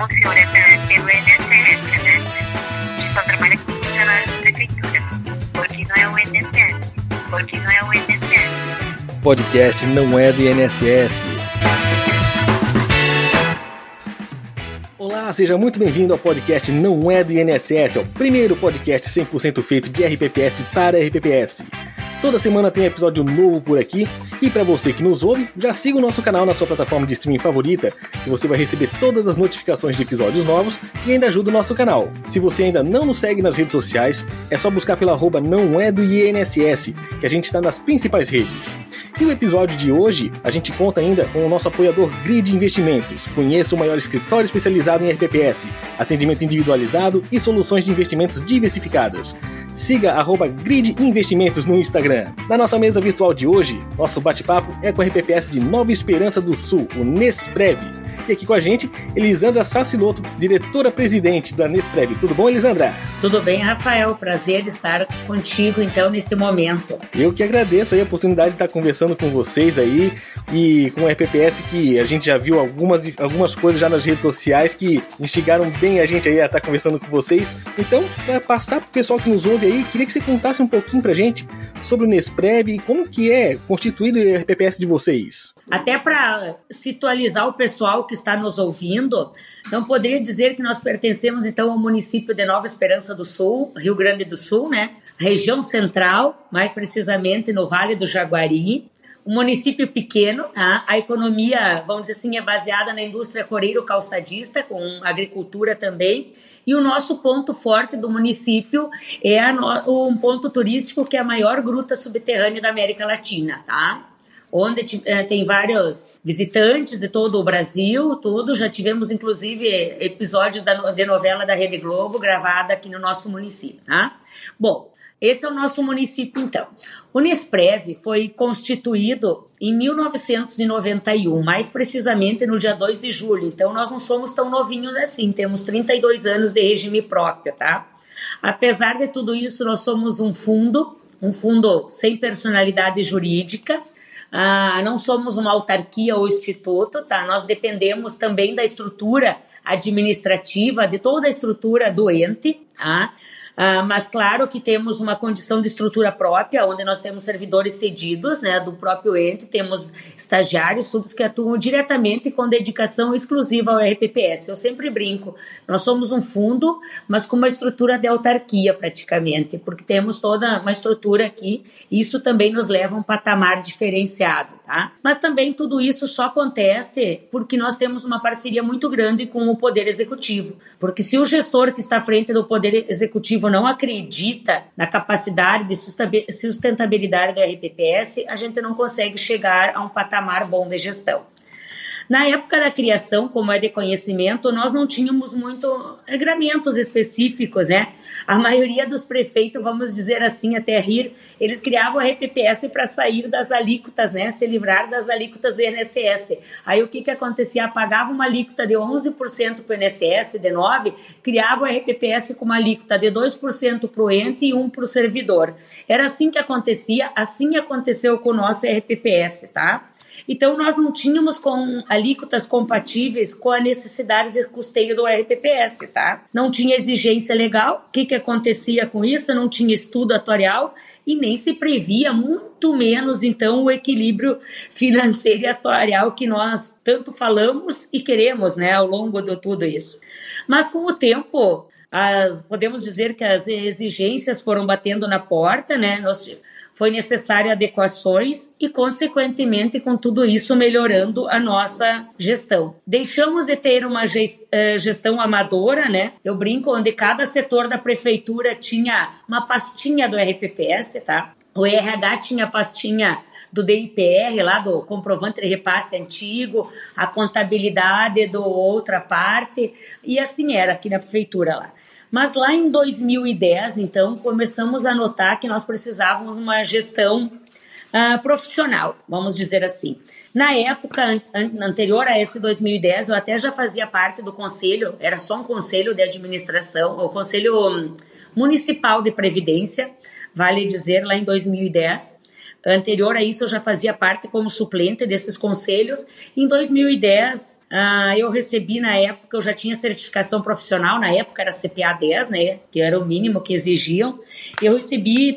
funciona pelo INSS, né? A gente só trabalha com funcionários da prefeitura, porque não é o INSS. Porque não é o INSS. Podcast não é do INSS. Olá, seja muito bem-vindo ao podcast Não é do INSS, é o primeiro podcast 100% feito de RPPS para RPPS. Toda semana tem episódio novo por aqui, e para você que nos ouve, já siga o nosso canal na sua plataforma de streaming favorita, que você vai receber todas as notificações de episódios novos e ainda ajuda o nosso canal. Se você ainda não nos segue nas redes sociais, é só buscar pela @não é do INSS, que a gente está nas principais redes. E o episódio de hoje, a gente conta ainda com o nosso apoiador Grid Investimentos. Conheça o maior escritório especializado em RPPS, atendimento individualizado e soluções de investimentos diversificadas. Siga @Grid Investimentos no Instagram. Na nossa mesa virtual de hoje, nosso bate-papo é com a RPPS de Nova Esperança do Sul, o Nesprev. E aqui com a gente, Elisandra Sassiloto, diretora-presidente da Nesprev. Tudo bom, Elisandra? Tudo bem, Rafael. Prazer estar contigo, então, nesse momento. Eu que agradeço aí a oportunidade de estar conversando com vocês aí e com a RPPS, que a gente já viu algumas coisas já nas redes sociais que instigaram bem a gente aí a estar conversando com vocês. Então, para passar para o pessoal que nos ouve aí, queria que você contasse um pouquinho pra gente sobre o Nesprev e como que é constituído o RPPS de vocês. Até para situalizar o pessoal que está nos ouvindo, então poderia dizer que nós pertencemos então ao município de Nova Esperança do Sul, Rio Grande do Sul, né? Região central, mais precisamente no Vale do Jaguari. Um município pequeno, tá? A economia, vamos dizer assim, é baseada na indústria coreiro-calçadista, com agricultura também. E o nosso ponto forte do município é um ponto turístico que é a maior gruta subterrânea da América Latina, tá? Onde tem vários visitantes de todo o Brasil, tudo. Já tivemos, inclusive, episódios de novela da Rede Globo gravada aqui no nosso município, tá? Bom, esse é o nosso município, então. O Nesprev foi constituído em 1991, mais precisamente no dia 2 de julho. Então, nós não somos tão novinhos assim, temos 32 anos de regime próprio, tá? Apesar de tudo isso, nós somos um fundo sem personalidade jurídica. Não somos uma autarquia ou instituto, tá? Nós dependemos também da estrutura administrativa, de toda a estrutura do ente, tá? Mas claro que temos uma condição de estrutura própria, onde nós temos servidores cedidos, né, do próprio ente, temos estagiários, todos que atuam diretamente com dedicação exclusiva ao RPPS. Eu sempre brinco, nós somos um fundo, mas com uma estrutura de autarquia praticamente, porque temos toda uma estrutura aqui, e isso também nos leva a um patamar diferenciado, tá? Mas também tudo isso só acontece porque nós temos uma parceria muito grande com o Poder Executivo, porque se o gestor que está à frente do Poder Executivo não acredita na capacidade de sustentabilidade do RPPS, a gente não consegue chegar a um patamar bom de gestão. Na época da criação, como é de conhecimento, nós não tínhamos muito regramentos específicos, né? A maioria dos prefeitos, vamos dizer assim, até rir, eles criavam a RPPS para sair das alíquotas, né? Se livrar das alíquotas do INSS. Aí o que acontecia? Pagava uma alíquota de 11% para o INSS, de 9%, criava o RPPS com uma alíquota de 2% para o ente e 1% para o servidor. Era assim que acontecia, assim aconteceu com o nosso RPPS, tá? Então, nós não tínhamos com alíquotas compatíveis com a necessidade de custeio do RPPS, tá? Não tinha exigência legal. O que acontecia com isso? Não tinha estudo atuarial e nem se previa, muito menos, então, o equilíbrio financeiro e atuarial que nós tanto falamos e queremos, né, ao longo de tudo isso. Mas, com o tempo, podemos dizer que as exigências foram batendo na porta, né? Foi necessário adequações e, consequentemente, com tudo isso, melhorando a nossa gestão. Deixamos de ter uma gestão amadora, né? Eu brinco, onde cada setor da prefeitura tinha uma pastinha do RPPS, tá? O RH tinha a pastinha do DIPR, lá do comprovante de repasse antigo, a contabilidade do outra parte, e assim era aqui na prefeitura lá. Mas lá em 2010, então, começamos a notar que nós precisávamos de uma gestão profissional, vamos dizer assim. Na época anterior a esse 2010, eu até já fazia parte do conselho, era só um conselho de administração, o Conselho Municipal de Previdência, vale dizer, lá em 2010. Anterior a isso, eu já fazia parte como suplente desses conselhos. Em 2010, eu recebi, na época, eu já tinha certificação profissional, na época era CPA 10, né, que era o mínimo que exigiam. Eu recebi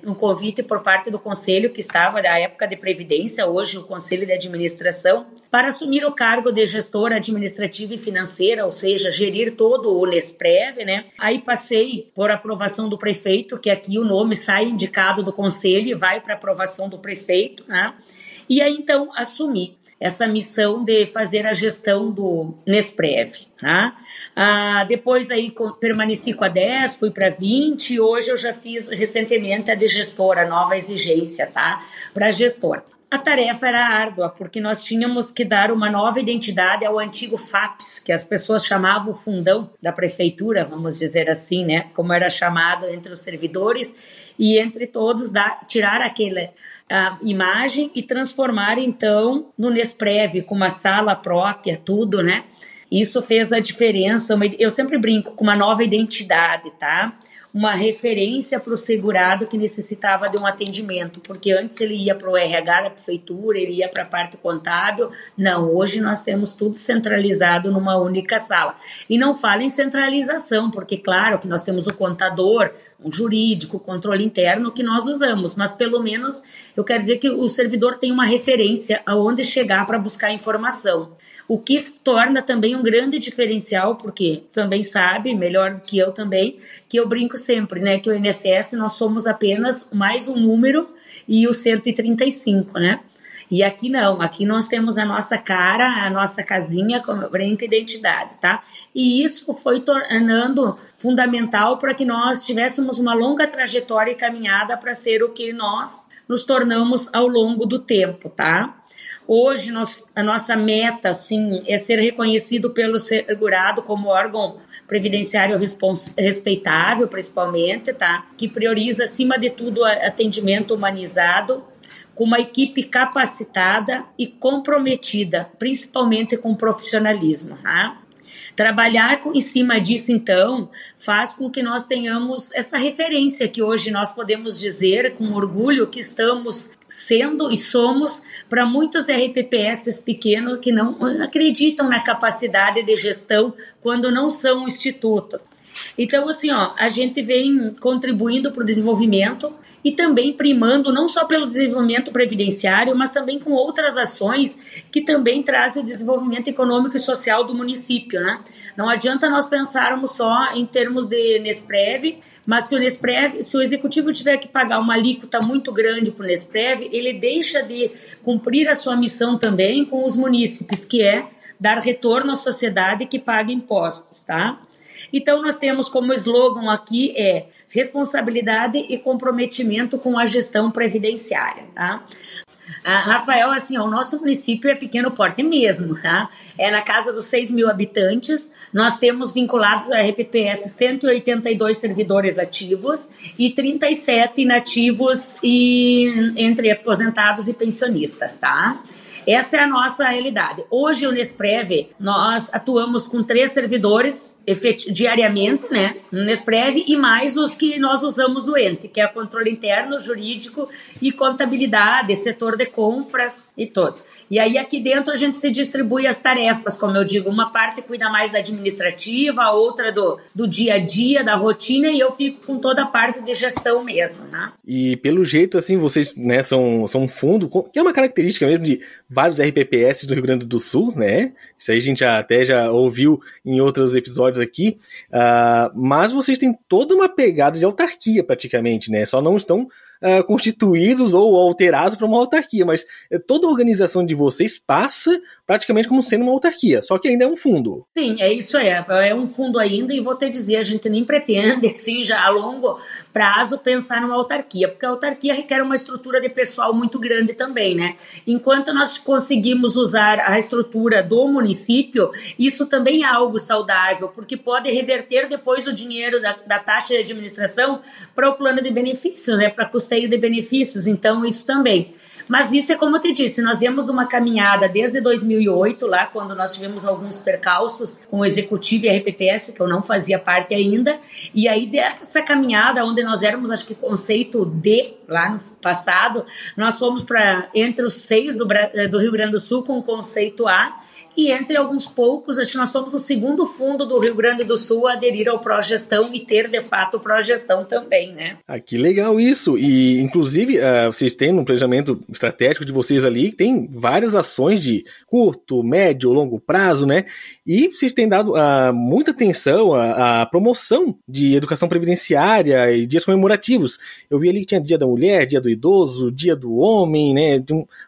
um convite por parte do conselho, que estava na época de Previdência, hoje o Conselho de Administração, para assumir o cargo de gestora administrativa e financeira, ou seja, gerir todo o Nesprev, né. Aí passei por aprovação do prefeito, que aqui o nome sai indicado do conselho e vai para aprovação do prefeito, né? E aí então assumi essa missão de fazer a gestão do Nesprev, tá? Depois aí permaneci com a 10, fui para 20 e hoje eu já fiz recentemente a de gestora, nova exigência, tá? Para gestora. A tarefa era árdua, porque nós tínhamos que dar uma nova identidade ao antigo FAPS, que as pessoas chamavam o fundão da prefeitura, vamos dizer assim, né? Como era chamado entre os servidores, e entre todos tirar aquela imagem e transformar, então, no Nesprev, com uma sala própria, tudo, né? Isso fez a diferença, eu sempre brinco com uma nova identidade, tá? Uma referência para o segurado que necessitava de um atendimento, porque antes ele ia para o RH da prefeitura, ele ia para a parte contábil. Não, hoje nós temos tudo centralizado numa única sala. E não falo em centralização, porque claro que nós temos o contador, um jurídico, o controle interno que nós usamos, mas pelo menos eu quero dizer que o servidor tem uma referência aonde chegar para buscar informação. O que torna também um grande diferencial, porque também sabe, melhor do que eu também, que eu brinco sempre, né, que o INSS nós somos apenas mais um número e o 135, né? E aqui não, aqui nós temos a nossa cara, a nossa casinha, como eu brinco, identidade, tá? E isso foi tornando fundamental para que nós tivéssemos uma longa trajetória e caminhada para ser o que nós nos tornamos ao longo do tempo, tá? Hoje, a nossa meta, assim, é ser reconhecido pelo segurado como órgão previdenciário respeitável, principalmente, tá? Que prioriza, acima de tudo, atendimento humanizado, com uma equipe capacitada e comprometida, principalmente com profissionalismo, tá? Trabalhar em cima disso, então, faz com que nós tenhamos essa referência que hoje nós podemos dizer com orgulho que estamos sendo e somos para muitos RPPS pequenos que não acreditam na capacidade de gestão quando não são um instituto. Então, assim, a gente vem contribuindo para o desenvolvimento e também primando não só pelo desenvolvimento previdenciário, mas também com outras ações que também trazem o desenvolvimento econômico e social do município, né? Não adianta nós pensarmos só em termos de Nesprev, mas se o executivo tiver que pagar uma alíquota muito grande para o Nesprev, ele deixa de cumprir a sua missão também com os munícipes, que é dar retorno à sociedade que paga impostos, tá? Então, nós temos como slogan aqui responsabilidade e comprometimento com a gestão previdenciária, tá? Rafael, assim, o nosso município é pequeno porte mesmo, tá? É na casa dos 6 mil habitantes, nós temos vinculados à RPPS 182 servidores ativos e 37 inativos entre aposentados e pensionistas, tá? Essa é a nossa realidade. Hoje, o Nesprev, nós atuamos com 3 servidores diariamente, né, no Nesprev, e mais os que nós usamos do ente, que é o controle interno, jurídico e contabilidade, setor de compras e todo. E aí, aqui dentro, a gente se distribui as tarefas, como eu digo, uma parte cuida mais da administrativa, a outra do dia a dia, da rotina, e eu fico com toda a parte de gestão mesmo, né? E pelo jeito, assim, vocês, né, são um fundo, que é uma característica mesmo de vários RPPS do Rio Grande do Sul, né? Isso aí a gente até já ouviu em outros episódios aqui, mas vocês têm toda uma pegada de autarquia praticamente, né? Só não estão constituídos ou alterados para uma autarquia, mas toda a organização de vocês passa praticamente como sendo uma autarquia, só que ainda é um fundo. Sim, é isso aí, é um fundo ainda, e vou te dizer, a gente nem pretende, assim, já a longo prazo, pensar numa autarquia, porque a autarquia requer uma estrutura de pessoal muito grande também, né? Enquanto nós conseguimos usar a estrutura do município, isso também é algo saudável, porque pode reverter depois o dinheiro da taxa de administração para o plano de benefícios, né? Para custeio de benefícios, então isso também. Mas isso é como eu te disse, nós viemos de uma caminhada desde 2008, lá quando nós tivemos alguns percalços com o Executivo e a RPPS, que eu não fazia parte ainda, e aí dessa caminhada, onde nós éramos, acho que conceito D, lá no passado, nós fomos para entre os 6 do Rio Grande do Sul com o conceito A, e entre alguns poucos, acho que nós somos o segundo fundo do Rio Grande do Sul a aderir ao Progestão e ter, de fato, o Progestão também, né? Que legal isso! E, inclusive, vocês têm no planejamento estratégico de vocês ali, tem várias ações de curto, médio, longo prazo, né? E vocês têm dado muita atenção à promoção de educação previdenciária e dias comemorativos. Eu vi ali que tinha Dia da Mulher, Dia do Idoso, Dia do Homem, né?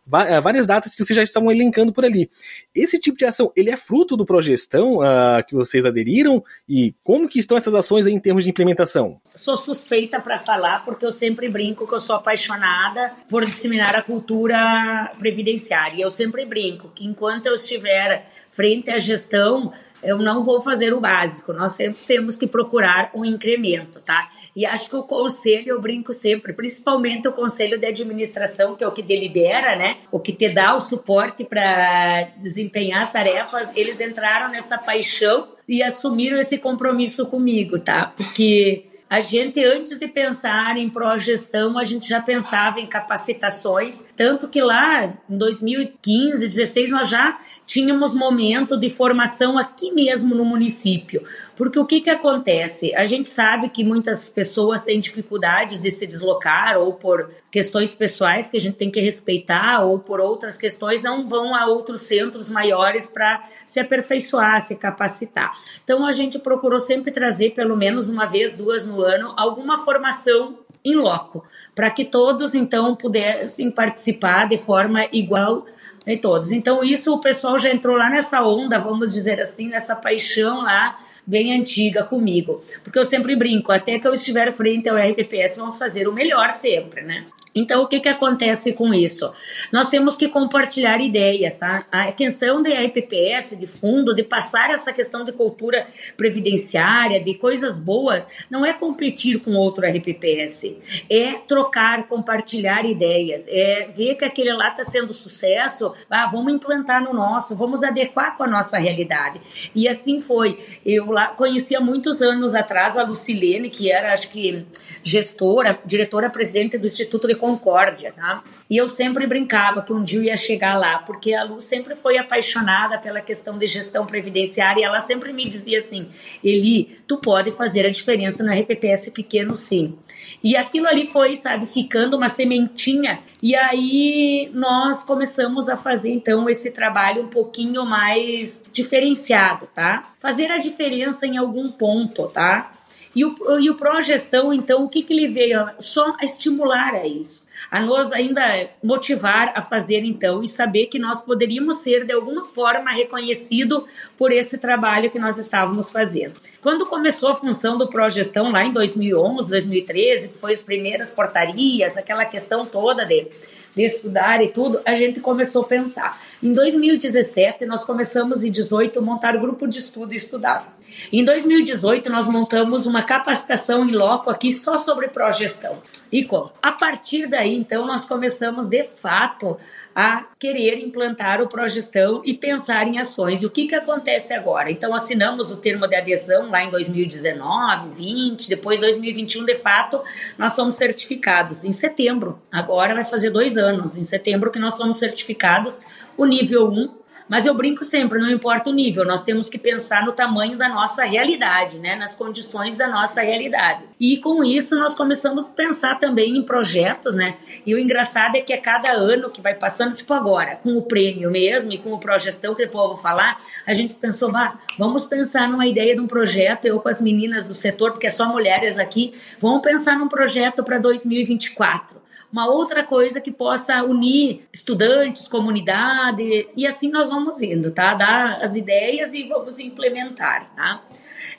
Várias datas que vocês já estavam elencando por ali. Esse tipo de ação, ele é fruto do Progestão que vocês aderiram? E como que estão essas ações aí em termos de implementação? Sou suspeita para falar, porque eu sempre brinco que eu sou apaixonada por disseminar a cultura previdenciária. E eu sempre brinco que enquanto eu estiver frente à gestão, eu não vou fazer o básico, nós sempre temos que procurar um incremento, tá? E acho que o conselho, eu brinco sempre, principalmente o conselho de administração, que é o que delibera, né? O que te dá o suporte para desempenhar as tarefas, eles entraram nessa paixão e assumiram esse compromisso comigo, tá? Porque a gente, antes de pensar em progestão, a gente já pensava em capacitações, tanto que lá em 2015, 2016, nós já tínhamos momento de formação aqui mesmo no município. Porque o que acontece? A gente sabe que muitas pessoas têm dificuldades de se deslocar, ou por questões pessoais que a gente tem que respeitar, ou por outras questões, não vão a outros centros maiores para se aperfeiçoar, se capacitar. Então, a gente procurou sempre trazer, pelo menos uma vez, 2 no ano, alguma formação em loco, para que todos, então, pudessem participar de forma igual em todos. Então, isso o pessoal já entrou lá nessa onda, vamos dizer assim, nessa paixão lá, bem antiga comigo. Porque eu sempre brinco, até que eu estiver frente ao RPPS, vamos fazer o melhor sempre, né? Então, o que acontece com isso? Nós temos que compartilhar ideias, tá? A questão de RPPS, de fundo, de passar essa questão de cultura previdenciária, de coisas boas, não é competir com outro RPPS, é trocar, compartilhar ideias, é ver que aquele lá está sendo sucesso, vamos implantar no nosso, vamos adequar com a nossa realidade. E assim foi. Eu lá conhecia muitos anos atrás a Lucilene, que era, acho que, gestora, diretora-presidente do Instituto de Concórdia, tá? E eu sempre brincava que um dia eu ia chegar lá, porque a Lu sempre foi apaixonada pela questão de gestão previdenciária e ela sempre me dizia assim, Eli, tu pode fazer a diferença no RPPS pequeno sim. E aquilo ali foi, sabe, ficando uma sementinha e aí nós começamos a fazer então esse trabalho um pouquinho mais diferenciado, tá? Fazer a diferença em algum ponto, tá? E o Progestão, então, o que ele veio? Só a estimular a isso, a nos ainda motivar a fazer, então, e saber que nós poderíamos ser, de alguma forma, reconhecido por esse trabalho que nós estávamos fazendo. Quando começou a função do Progestão, lá em 2011, 2013, que foi as primeiras portarias, aquela questão toda de estudar e tudo, a gente começou a pensar. Em 2017, nós começamos, em 2018, a montar grupo de estudo e estudar. Em 2018, nós montamos uma capacitação em loco aqui só sobre progestão. E como? A partir daí, então, nós começamos, de fato, a querer implantar o Progestão e pensar em ações. E o que acontece agora? Então, assinamos o termo de adesão lá em 2019, 20, depois 2021, de fato, nós somos certificados em setembro. Agora vai fazer 2 anos, em setembro, que nós somos certificados o nível 1. Mas eu brinco sempre, não importa o nível, nós temos que pensar no tamanho da nossa realidade, né? Nas condições da nossa realidade. E com isso nós começamos a pensar também em projetos, né? E o engraçado é que a cada ano que vai passando, tipo agora, com o prêmio mesmo e com o Progestão, que depois eu vou falar, a gente pensou, vamos pensar numa ideia de um projeto, eu com as meninas do setor, porque é só mulheres aqui, vamos pensar num projeto para 2024. Uma outra coisa que possa unir estudantes, comunidade, e assim nós vamos indo, tá? Dar as ideias e vamos implementar, tá?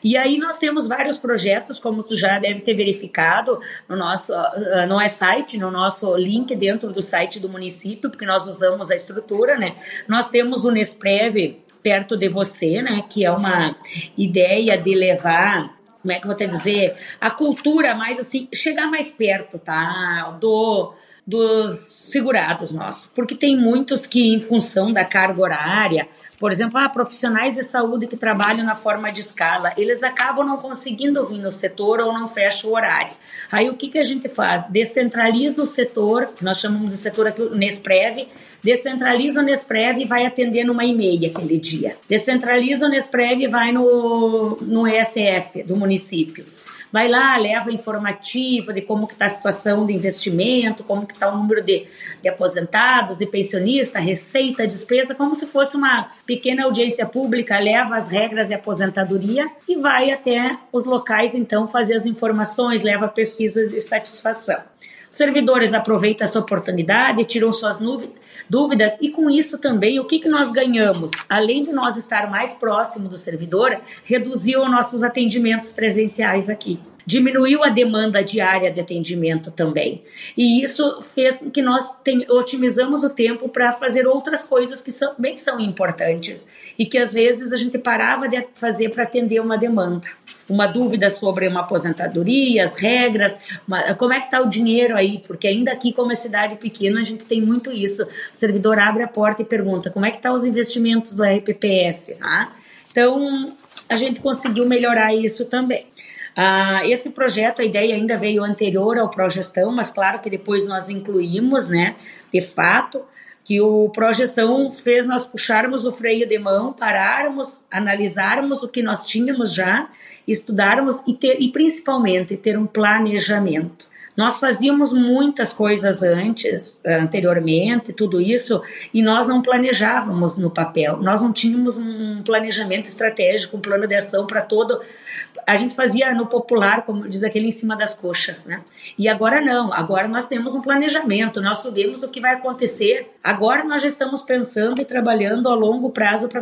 E aí nós temos vários projetos, como tu já deve ter verificado no nosso site, no nosso link dentro do site do município, porque nós usamos a estrutura, né? Nós temos o Nesprev perto de você, né? Que é uma ideia de levar, como é que eu vou te dizer, a cultura mais assim, chegar mais perto, tá? dos segurados nossos, porque tem muitos que, em função da carga horária, por exemplo, profissionais de saúde que trabalham na forma de escala, eles acabam não conseguindo vir no setor ou não fecham o horário. Aí o que a gente faz? Descentraliza o setor, que nós chamamos de setor aqui, o Nesprev, descentraliza o Nesprev e vai atender numa e-mail aquele dia. Descentraliza o Nesprev e vai no ESF do município. Vai lá, leva informativa de como que está a situação de investimento, como que está o número de aposentados, de pensionistas, receita, despesa, como se fosse uma pequena audiência pública, leva as regras de aposentadoria e vai até os locais, então, fazer as informações, leva pesquisas de satisfação. Os servidores aproveitam essa oportunidade, tiram suas dúvidas e com isso também o que nós ganhamos? Além de nós estar mais próximo do servidor, reduziu os nossos atendimentos presenciais aqui. Diminuiu a demanda diária de atendimento também. E isso fez com que nós otimizamos o tempo para fazer outras coisas que também são importantes e que às vezes a gente parava de fazer para atender uma demanda. Uma dúvida sobre uma aposentadoria, as regras, como é que está o dinheiro aí, porque ainda aqui, como é cidade pequena, a gente tem muito isso. O servidor abre a porta e pergunta como é que estão os investimentos do RPPS. Tá? Então, a gente conseguiu melhorar isso também. Esse projeto, a ideia ainda veio anterior ao Progestão, mas claro que depois nós incluímos, né, de fato, que o Progestão fez nós puxarmos o freio de mão, pararmos, analisarmos o que nós tínhamos já, estudarmos e principalmente ter um planejamento. Nós fazíamos muitas coisas anteriormente, tudo isso, e nós não planejávamos no papel. Nós não tínhamos um planejamento estratégico, um plano de ação para todo. A gente fazia no popular, como diz aquele, em cima das coxas, né? E agora não, agora nós temos um planejamento, nós sabemos o que vai acontecer. Agora nós já estamos pensando e trabalhando a longo prazo para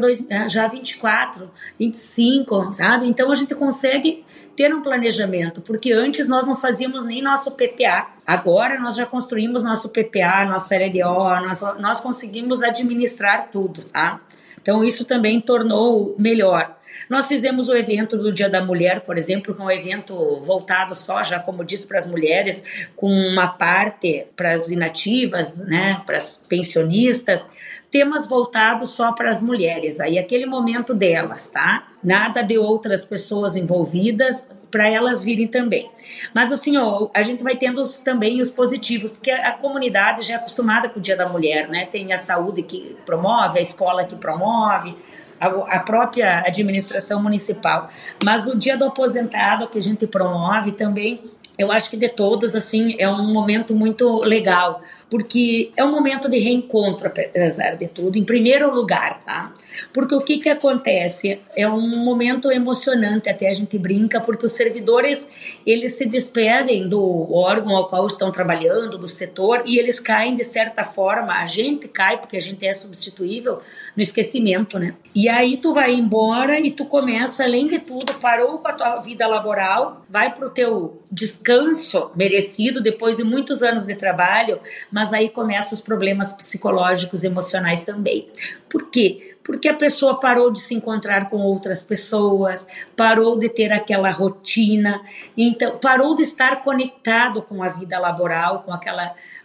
já 24, 25, sabe? Então a gente consegue ter um planejamento, porque antes nós não fazíamos nem nosso PPA. Agora nós já construímos nosso PPA, nossa LDO, nós conseguimos administrar tudo, tá? Então isso também tornou melhor. Nós fizemos o evento do Dia da Mulher, por exemplo, que é um evento voltado só, já como disse, para as mulheres, com uma parte para as inativas, né, para as pensionistas, temas voltados só para as mulheres, aí aquele momento delas, tá? Nada de outras pessoas envolvidas, para elas virem também. Mas assim, a gente vai tendo também os positivos, porque a comunidade já é acostumada com o Dia da Mulher, né? Tem a saúde que promove, a escola que promove, a própria administração municipal. Mas o Dia do Aposentado que a gente promove também, eu acho que de todos, assim, é um momento muito legal, porque é um momento de reencontro, apesar de tudo, em primeiro lugar, tá? Porque o que acontece? É um momento emocionante, até a gente brinca, porque os servidores, eles se despedem do órgão ao qual estão trabalhando, do setor, e eles caem, de certa forma, a gente cai, porque a gente é substituível, no esquecimento, né? E aí tu vai embora e tu começa, além de tudo, parou com a tua vida laboral, vai pro teu descanso merecido, depois de muitos anos de trabalho, mas aí começam os problemas psicológicos, emocionais também. Por quê? Porque a pessoa parou de se encontrar com outras pessoas, parou de ter aquela rotina, então parou de estar conectado com a vida laboral, com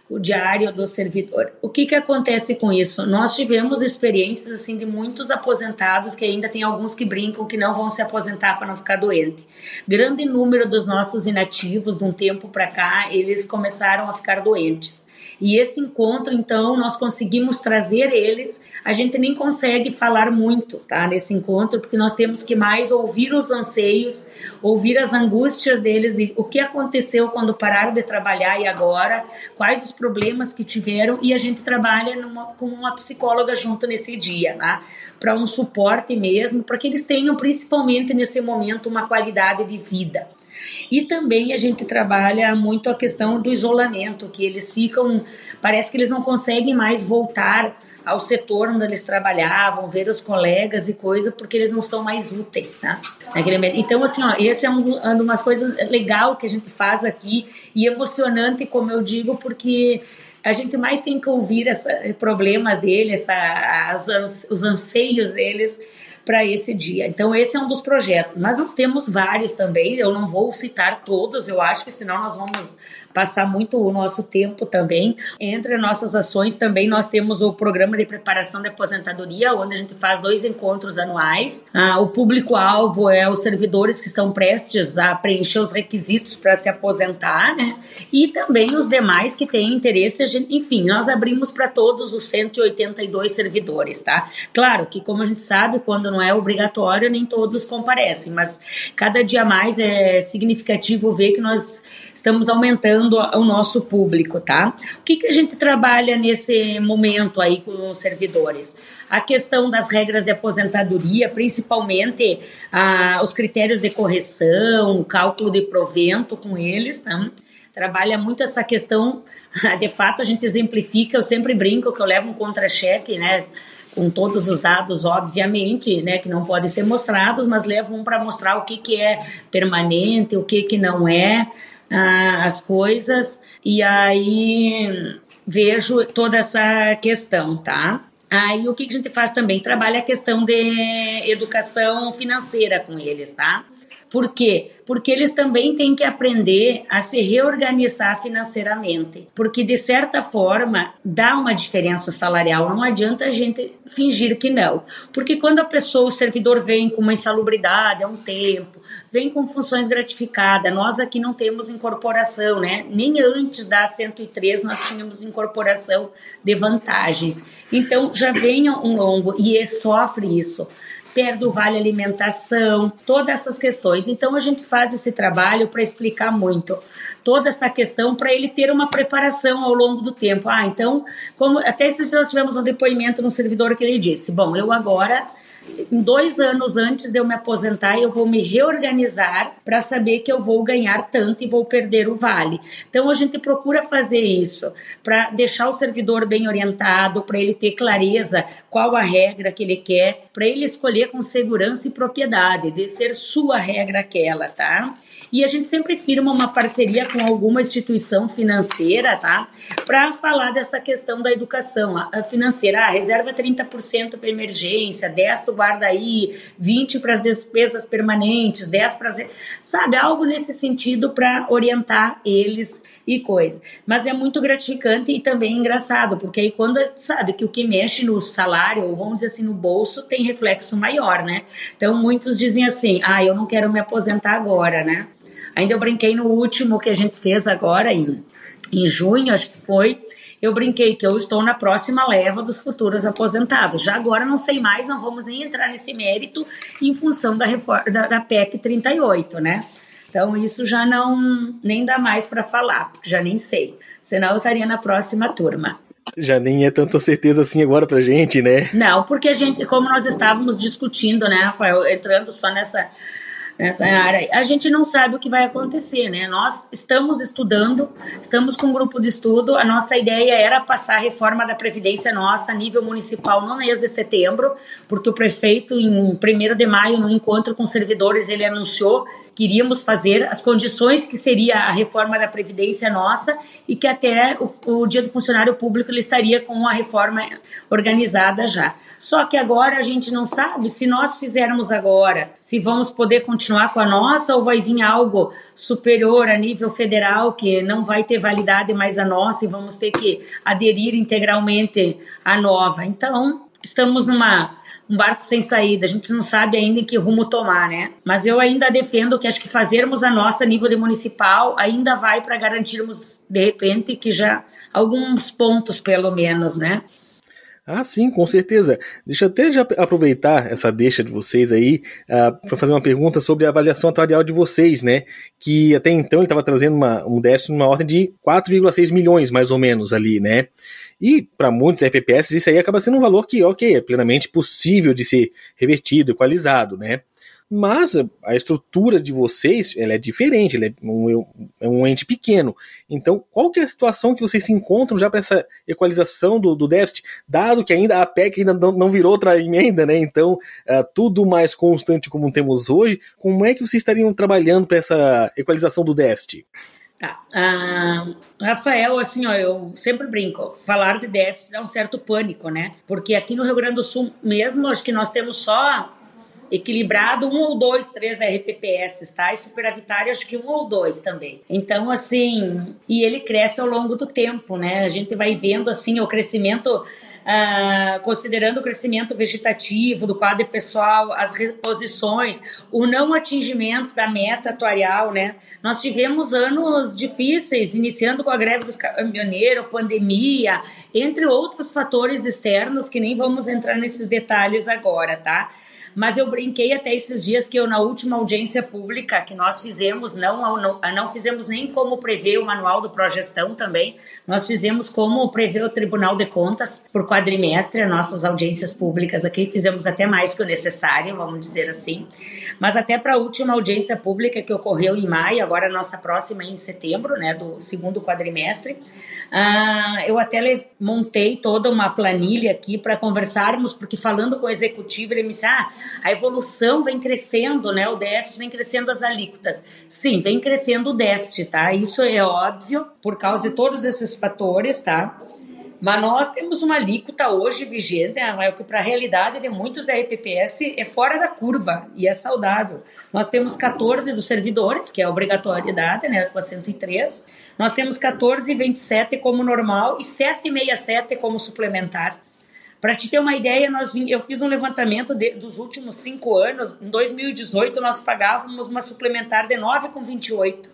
o diário do servidor. O que acontece com isso? Nós tivemos experiências assim de muitos aposentados, que ainda tem alguns que brincam que não vão se aposentar para não ficar doente. Grande número dos nossos inativos, de um tempo para cá, eles começaram a ficar doentes. E esse encontro, então, nós conseguimos trazer eles, a gente nem consegue falar muito, tá, nesse encontro, porque nós temos que mais ouvir os anseios, ouvir as angústias deles, de o que aconteceu quando pararam de trabalhar e agora, quais os problemas que tiveram, e a gente trabalha com uma psicóloga junto nesse dia, tá, para um suporte mesmo, para que eles tenham, principalmente nesse momento, uma qualidade de vida. E também a gente trabalha muito a questão do isolamento, que eles ficam, parece que eles não conseguem mais voltar ao setor onde eles trabalhavam, ver os colegas e coisa, porque eles não são mais úteis, né? Então, assim, esse é uma coisa legal que a gente faz aqui e emocionante, como eu digo, porque a gente mais tem que ouvir problemas deles, os anseios deles, para esse dia. Então, esse é um dos projetos, mas nós temos vários também, eu não vou citar todos, eu acho que senão nós vamos passar muito o nosso tempo também. Entre nossas ações também nós temos o programa de preparação de aposentadoria, onde a gente faz 2 encontros anuais. O público-alvo é os servidores que estão prestes a preencher os requisitos para se aposentar, né? E também os demais que têm interesse, enfim, nós abrimos para todos os 182 servidores, tá? Claro que, como a gente sabe, quando não é obrigatório, nem todos comparecem, mas cada dia mais é significativo ver que nós estamos aumentando o nosso público, tá? O que a gente trabalha nesse momento aí com os servidores? A questão das regras de aposentadoria, principalmente os critérios de correção, o cálculo de provento com eles, tá? Trabalha muito essa questão, de fato a gente exemplifica, eu sempre brinco que eu levo um contra-cheque, né? Com todos os dados, obviamente, né, que não podem ser mostrados, mas levo um para mostrar o que é permanente, o que não é, as coisas, e aí vejo toda essa questão, tá? Aí o que a gente faz também? Trabalha a questão de educação financeira com eles, tá? Por quê? Porque eles também têm que aprender a se reorganizar financeiramente. Porque, de certa forma, dá uma diferença salarial. Não adianta a gente fingir que não. Porque quando a pessoa, o servidor vem com uma insalubridade há um tempo, vem com funções gratificadas, nós aqui não temos incorporação, né? Nem antes da 103 nós tínhamos incorporação de vantagens. Então, já vem um longo e sofre isso. Perde o vale alimentação, todas essas questões. Então, a gente faz esse trabalho para explicar muito toda essa questão, para ele ter uma preparação ao longo do tempo. Então, como até esses dias nós tivemos um depoimento no servidor que ele disse, bom, eu agora, em 2 anos antes de eu me aposentar, eu vou me reorganizar para saber que eu vou ganhar tanto e vou perder o vale. Então, a gente procura fazer isso para deixar o servidor bem orientado, para ele ter clareza qual a regra que ele quer, para ele escolher com segurança e propriedade, de ser sua regra aquela, tá? E a gente sempre firma uma parceria com alguma instituição financeira, tá? Para falar dessa questão da educação financeira. Reserva 30% para emergência, 10% tu guarda aí, 20% para as despesas permanentes, 10% para... Sabe, algo nesse sentido para orientar eles e coisa. Mas é muito gratificante e também engraçado, porque aí quando sabe que o que mexe no salário, ou vamos dizer assim, no bolso, tem reflexo maior, né? Então muitos dizem assim, eu não quero me aposentar agora, né? Ainda eu brinquei no último que a gente fez agora, em junho, acho que foi, eu brinquei que eu estou na próxima leva dos futuros aposentados. Já agora não sei mais, não vamos nem entrar nesse mérito em função da reforma da PEC 38, né? Então isso já nem dá mais para falar, porque já nem sei. Senão eu estaria na próxima turma. Já nem é tanta certeza assim agora pra gente, né? Não, porque a gente, como nós estávamos discutindo, né, Rafael, entrando só nessa área, a gente não sabe o que vai acontecer, né? Nós estamos estudando, estamos com um grupo de estudo, a nossa ideia era passar a reforma da Previdência nossa a nível municipal no mês de setembro, porque o prefeito, em 1º de maio, no encontro com servidores, ele anunciou que iríamos fazer as condições que seria a reforma da Previdência nossa e que até o Dia do Funcionário Público ele estaria com a reforma organizada já. Só que agora a gente não sabe se nós fizermos agora, se vamos poder continuar com a nossa ou vai vir algo superior a nível federal que não vai ter validade mais a nossa e vamos ter que aderir integralmente à nova. Então, estamos um barco sem saída, a gente não sabe ainda em que rumo tomar, né? Mas eu ainda defendo que acho que fazermos a nossa a nível de municipal ainda vai para garantirmos, de repente, que já alguns pontos pelo menos, né? Sim, com certeza. Deixa eu até já aproveitar essa deixa de vocês aí para fazer uma pergunta sobre a avaliação atuarial de vocês, né? Que até então ele estava trazendo um déficit numa ordem de 4,6 milhões, mais ou menos, ali, né? E para muitos RPPS isso aí acaba sendo um valor que, ok, é plenamente possível de ser revertido, equalizado, né? Mas a estrutura de vocês, ela é diferente, ela é um ente pequeno. Então, qual que é a situação que vocês se encontram já para essa equalização do déficit, dado que ainda a PEC ainda não virou outra emenda, né? Então, tudo mais constante como temos hoje, como é que vocês estariam trabalhando para essa equalização do déficit? Tá. Rafael, assim, eu sempre brinco, falar de déficit dá um certo pânico, né? Porque aqui no Rio Grande do Sul mesmo, acho que nós temos só equilibrado, 1 ou 2, 3 RPPS, tá? E superavitário, acho que 1 ou 2 também. Então, assim, e ele cresce ao longo do tempo, né? A gente vai vendo, assim, o crescimento, considerando o crescimento vegetativo do quadro pessoal, as reposições, o não atingimento da meta atuarial, né? Nós tivemos anos difíceis, iniciando com a greve dos caminhoneiros, pandemia, entre outros fatores externos que nem vamos entrar nesses detalhes agora, tá? Mas eu brinquei até esses dias que eu, na última audiência pública que nós fizemos, não fizemos nem como prevê o manual do Progestão também, nós fizemos como prevê o Tribunal de Contas por quadrimestre, as nossas audiências públicas aqui, fizemos até mais que o necessário, vamos dizer assim. Mas até para a última audiência pública que ocorreu em maio, agora a nossa próxima em setembro, né, do segundo quadrimestre, eu até montei toda uma planilha aqui para conversarmos, porque falando com o executivo, ele me disse, a evolução vem crescendo, né? O déficit vem crescendo as alíquotas. Sim, vem crescendo o déficit, tá? Isso é óbvio, por causa de todos esses fatores, tá? Mas nós temos uma alíquota hoje vigente, que para a realidade de muitos RPPS é fora da curva e é saudável. Nós temos 14 dos servidores, que é a obrigatoriedade, né, com a 103. Nós temos 14,27 como normal e 7,67 como suplementar. Para te ter uma ideia, eu fiz um levantamento dos últimos 5 anos. Em 2018, nós pagávamos uma suplementar de 9,28.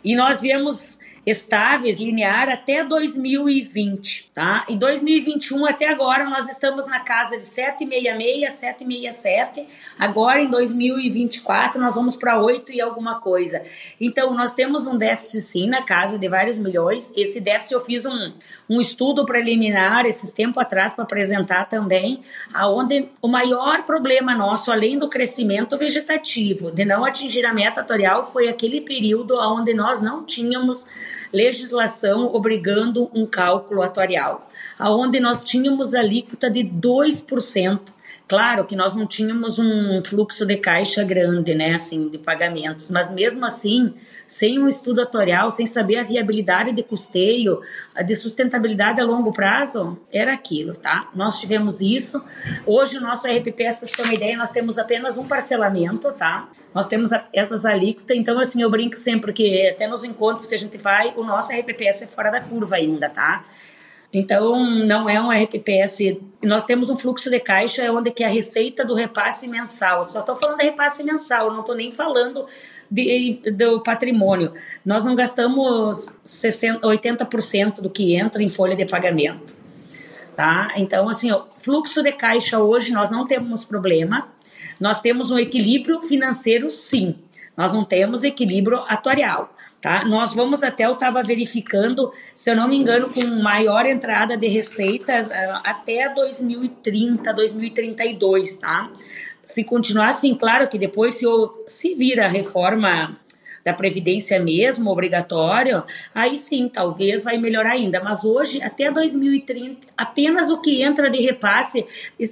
E nós viemos estáveis, linear, até 2020, tá? Em 2021, até agora, nós estamos na casa de 7,66, 7,67. Agora, em 2024, nós vamos para 8 e alguma coisa. Então, nós temos um déficit, sim, na casa de vários milhões. Esse déficit, eu fiz um estudo preliminar, esses tempo atrás, para apresentar também, aonde o maior problema nosso, além do crescimento vegetativo, de não atingir a meta atuarial, foi aquele período onde nós não tínhamos legislação obrigando um cálculo atuarial, aonde nós tínhamos alíquota de 2%. Claro que nós não tínhamos um fluxo de caixa grande, né, assim, de pagamentos, mas mesmo assim, sem um estudo atuarial, sem saber a viabilidade de custeio, de sustentabilidade a longo prazo, era aquilo, tá? Nós tivemos isso. Hoje, o nosso RPPS, para te ter uma ideia, nós temos apenas um parcelamento, tá? Nós temos essas alíquotas, então, assim, eu brinco sempre que até nos encontros que a gente vai, o nosso RPPS é fora da curva ainda, tá? Então, não é um RPPS. Nós temos um fluxo de caixa onde que é a receita do repasse mensal. Só estou falando de repasse mensal, não estou nem falando do patrimônio. Nós não gastamos 80% do que entra em folha de pagamento. Tá? Então, assim, o fluxo de caixa hoje nós não temos problema. Nós temos um equilíbrio financeiro, sim. Nós não temos equilíbrio atuarial. Tá? Nós vamos até, eu estava verificando, se eu não me engano, com maior entrada de receitas até 2030, 2032, tá? Se continuar assim, claro que depois se vir a reforma da Previdência mesmo, obrigatório, aí sim, talvez vai melhorar ainda. Mas hoje, até 2030, apenas o que entra de repasse,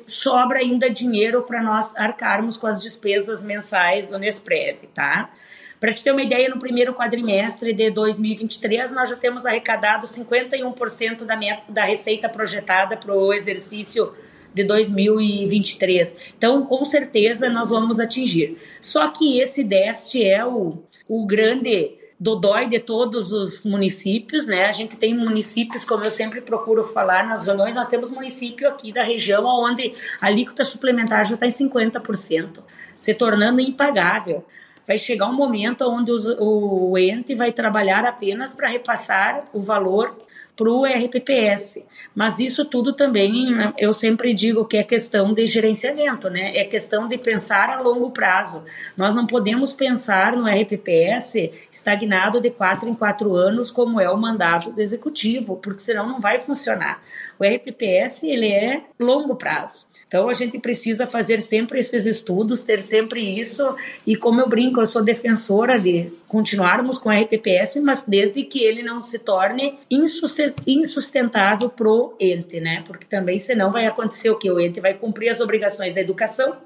sobra ainda dinheiro para nós arcarmos com as despesas mensais do Nesprev, tá? Para te ter uma ideia, no primeiro quadrimestre de 2023, nós já temos arrecadado 51% da receita projetada para o exercício de 2023. Então, com certeza, nós vamos atingir. Só que esse déficit é o grande dodói de todos os municípios, né? A gente tem municípios, como eu sempre procuro falar nas reuniões, nós temos município aqui da região onde a alíquota suplementar já está em 50%, se tornando impagável. Vai chegar um momento onde o ente vai trabalhar apenas para repassar o valor para o RPPS. Mas isso tudo também, eu sempre digo que é questão de gerenciamento, né? É questão de pensar a longo prazo. Nós não podemos pensar no RPPS estagnado de 4 em 4 anos, como é o mandato do executivo, porque senão não vai funcionar. O RPPS, ele é longo prazo. Então, a gente precisa fazer sempre esses estudos, ter sempre isso, e como eu brinco, eu sou defensora de continuarmos com a RPPS, mas desde que ele não se torne insustentável pro ente, né? Porque também senão vai acontecer o que? O ente vai cumprir as obrigações da educação,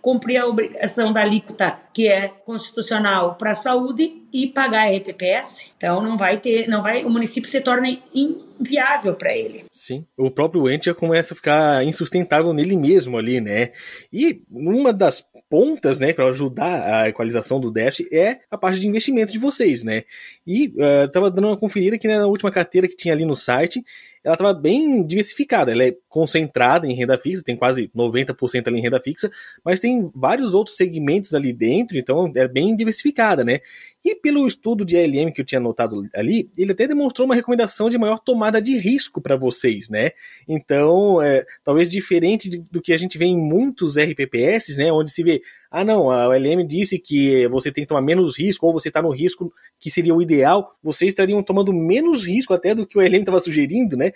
cumprir a obrigação da alíquota que é constitucional para a saúde e pagar a RPPS. Então o município se torna inviável para ele. Sim, o próprio ente já começa a ficar insustentável nele mesmo ali, né? E uma das pontas, né, para ajudar a equalização do déficit é a parte de investimentos de vocês, né? E tava dando uma conferida aqui na última carteira que tinha ali no site, ela estava bem diversificada, ela é concentrada em renda fixa, tem quase 90% ali em renda fixa, mas tem vários outros segmentos ali dentro, então é bem diversificada, né? E pelo estudo de ALM que eu tinha notado ali, ele até demonstrou uma recomendação de maior tomada de risco para vocês, né? Então, talvez diferente do que a gente vê em muitos RPPS, né, onde se vê, não, a ALM disse que você tem que tomar menos risco, ou você está no risco que seria o ideal, vocês estariam tomando menos risco até do que o ALM estava sugerindo, né?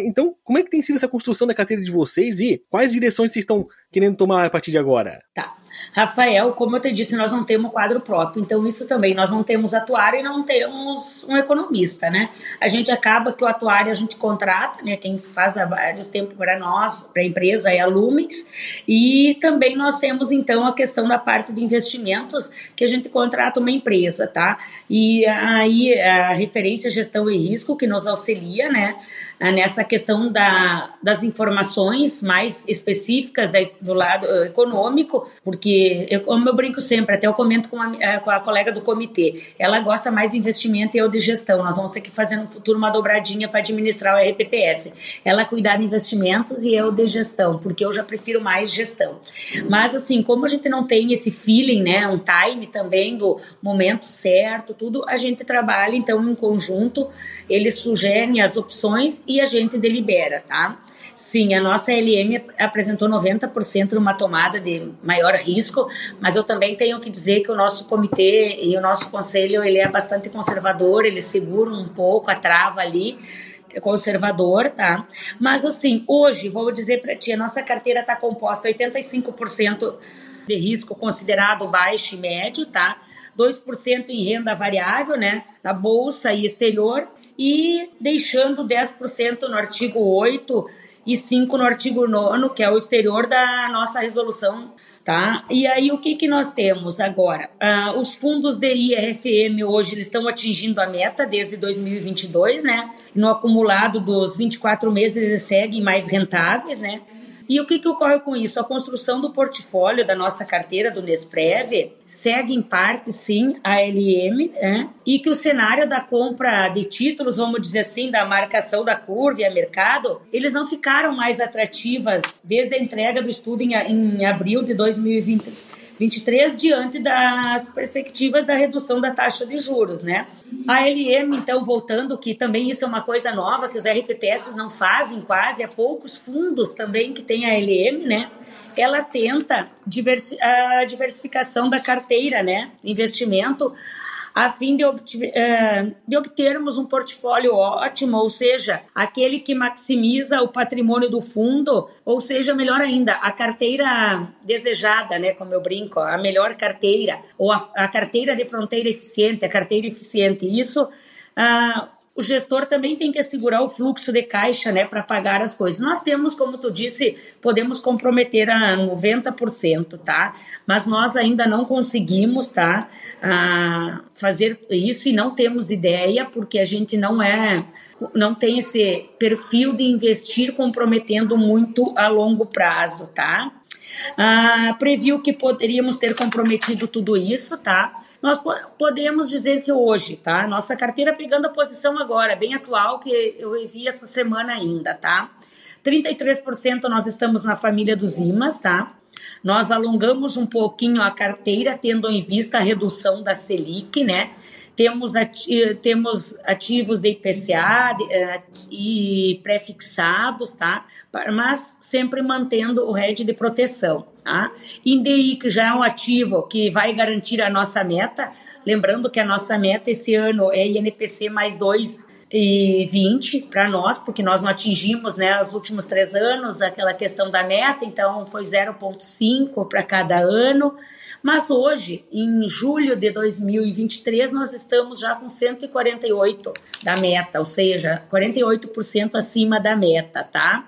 Então, como é que tem sido essa construção da carteira de vocês e quais direções vocês estão querendo tomar a partir de agora? Tá. Rafael, como eu te disse, nós não temos quadro próprio, então isso também, nós não temos atuário e não temos um economista, né? A gente acaba que o atuário a gente contrata, né? Quem faz há vários tempos para nós, para a empresa, é a Lumens, e também nós temos então a questão da parte de investimentos, que a gente contrata uma empresa, tá? E aí a referência gestão e risco que nos auxilia, né? Nessa questão das informações mais específicas do lado econômico, porque, como eu brinco sempre, até eu comento com a colega do comitê, ela gosta mais de investimento e eu de gestão, nós vamos ter que fazer no futuro uma dobradinha para administrar o RPPS, ela cuidar de investimentos e eu de gestão, porque eu já prefiro mais gestão. Mas assim, como a gente não tem esse feeling, né, um time também do momento certo, tudo, a gente trabalha então em conjunto, eles sugerem as opções e a gente delibera, tá? Sim, a nossa LM apresentou 90% numa tomada de maior risco, mas eu também tenho que dizer que o nosso comitê e o nosso conselho, ele é bastante conservador, ele segura um pouco a trava ali, conservador, tá? Mas assim, hoje, vou dizer para ti, a nossa carteira está composta 85% de risco considerado baixo e médio, tá? 2% em renda variável, né? Na bolsa e exterior, e deixando 10% no artigo 8 e 5% no artigo 9, que é o exterior da nossa resolução, tá? E aí, o que nós temos agora? Os fundos de IRFM hoje eles estão atingindo a meta desde 2022, né? No acumulado dos 24 meses, eles seguem mais rentáveis, né? E o que ocorre com isso? A construção do portfólio da nossa carteira do Nesprev segue em parte, sim, a LM, né? E que o cenário da compra de títulos, vamos dizer assim, da marcação da curva e a mercado, eles não ficaram mais atrativas desde a entrega do estudo em abril de 2023, diante das perspectivas da redução da taxa de juros, né? A LM, então, voltando, que também isso é uma coisa nova, que os RPPS não fazem quase, há poucos fundos também que tem a LM, né? Ela tenta a diversificação da carteira, né? Investimento, a fim de obtermos um portfólio ótimo, ou seja, aquele que maximiza o patrimônio do fundo, ou seja, melhor ainda, a carteira desejada, né, como eu brinco, a melhor carteira, ou a carteira de fronteira eficiente, a carteira eficiente. Isso, o gestor também tem que assegurar o fluxo de caixa, né, para pagar as coisas. Nós temos, como tu disse, podemos comprometer a 90%, tá? Mas nós ainda não conseguimos, tá, fazer isso e não temos ideia, porque a gente não tem esse perfil de investir comprometendo muito a longo prazo, tá? Previu que poderíamos ter comprometido tudo isso, tá? Nós podemos dizer que hoje, tá? Nossa carteira pegando a posição agora, bem atual, que eu revi essa semana ainda, tá? 33% nós estamos na família dos IMAs, tá? Nós alongamos um pouquinho a carteira, tendo em vista a redução da Selic, né? Temos ativos de IPCA e pré-fixados, tá? Mas sempre mantendo o hedge de proteção, tá? INDI, que já é um ativo que vai garantir a nossa meta, lembrando que a nossa meta esse ano é INPC mais 2 2020 para nós, porque nós não atingimos, né, os últimos 3 anos aquela questão da meta, então foi 0,5 para cada ano. Mas hoje, em julho de 2023, nós estamos já com 148 da meta, ou seja, 48% acima da meta, tá?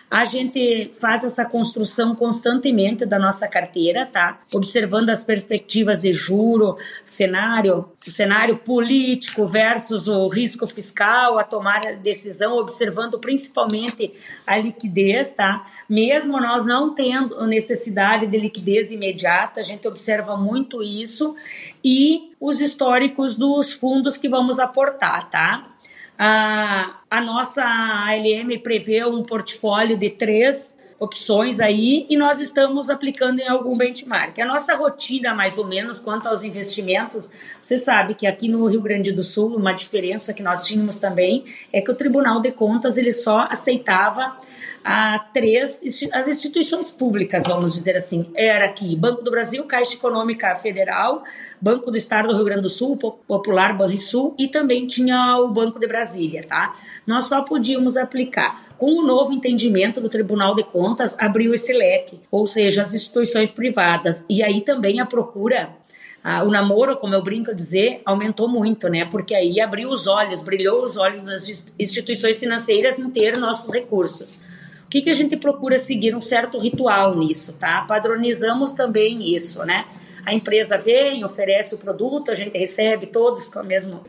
A gente faz essa construção constantemente da nossa carteira, tá? Observando as perspectivas de juro, o cenário político versus o risco fiscal, a tomar a decisão, observando principalmente a liquidez, tá? Mesmo nós não tendo necessidade de liquidez imediata, a gente observa muito isso e os históricos dos fundos que vamos aportar, tá? A nossa ALM prevê um portfólio de 3 opções aí e nós estamos aplicando em algum benchmark. A nossa rotina, mais ou menos, quanto aos investimentos, você sabe que aqui no Rio Grande do Sul, uma diferença que nós tínhamos também é que o Tribunal de Contas ele só aceitava as instituições públicas, vamos dizer assim. Era aqui Banco do Brasil, Caixa Econômica Federal, Banco do Estado do Rio Grande do Sul, Popular Banrisul e também tinha o Banco de Brasília, tá? Nós só podíamos aplicar. Com o novo entendimento do Tribunal de Contas, abriu esse leque, ou seja, as instituições privadas. E aí também a procura, o namoro, como eu brinco a dizer, aumentou muito, né? Porque aí abriu os olhos, brilhou os olhos das instituições financeiras em ter nossos recursos. O que a gente procura seguir? Um certo ritual nisso, tá? Padronizamos também isso, né? A empresa vem, oferece o produto, a gente recebe todos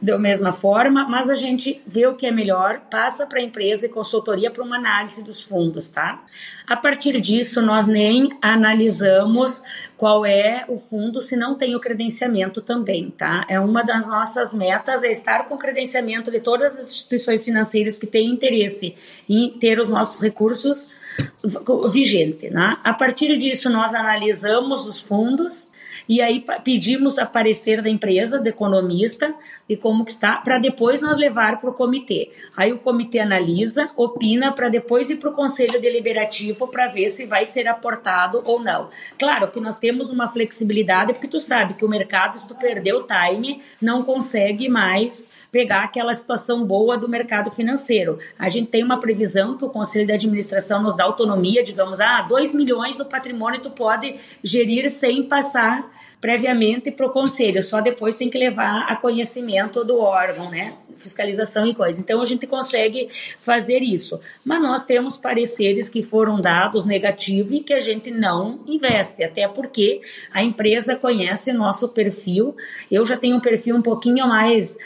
da mesma forma, mas a gente vê o que é melhor, passa para a empresa e consultoria para uma análise dos fundos, tá? A partir disso, nós nem analisamos qual é o fundo se não tem o credenciamento também, tá? É uma das nossas metas, é estar com o credenciamento de todas as instituições financeiras que têm interesse em ter os nossos recursos vigente, né? A partir disso, nós analisamos os fundos e aí pedimos a parecer da empresa, do economista, e como que está, para depois nós levar para o comitê. Aí o comitê analisa, opina, para depois ir para o conselho deliberativo para ver se vai ser aportado ou não. Claro que nós temos uma flexibilidade, porque tu sabe que o mercado, se tu perder o time, não consegue mais pegar aquela situação boa do mercado financeiro. A gente tem uma previsão que o Conselho de Administração nos dá autonomia, digamos, 2 milhões do patrimônio tu pode gerir sem passar previamente para o Conselho, só depois tem que levar a conhecimento do órgão, né? Fiscalização e coisa. Então, a gente consegue fazer isso. Mas nós temos pareceres que foram dados negativos e que a gente não investe, até porque a empresa conhece nosso perfil. Eu já tenho um perfil um pouquinho mais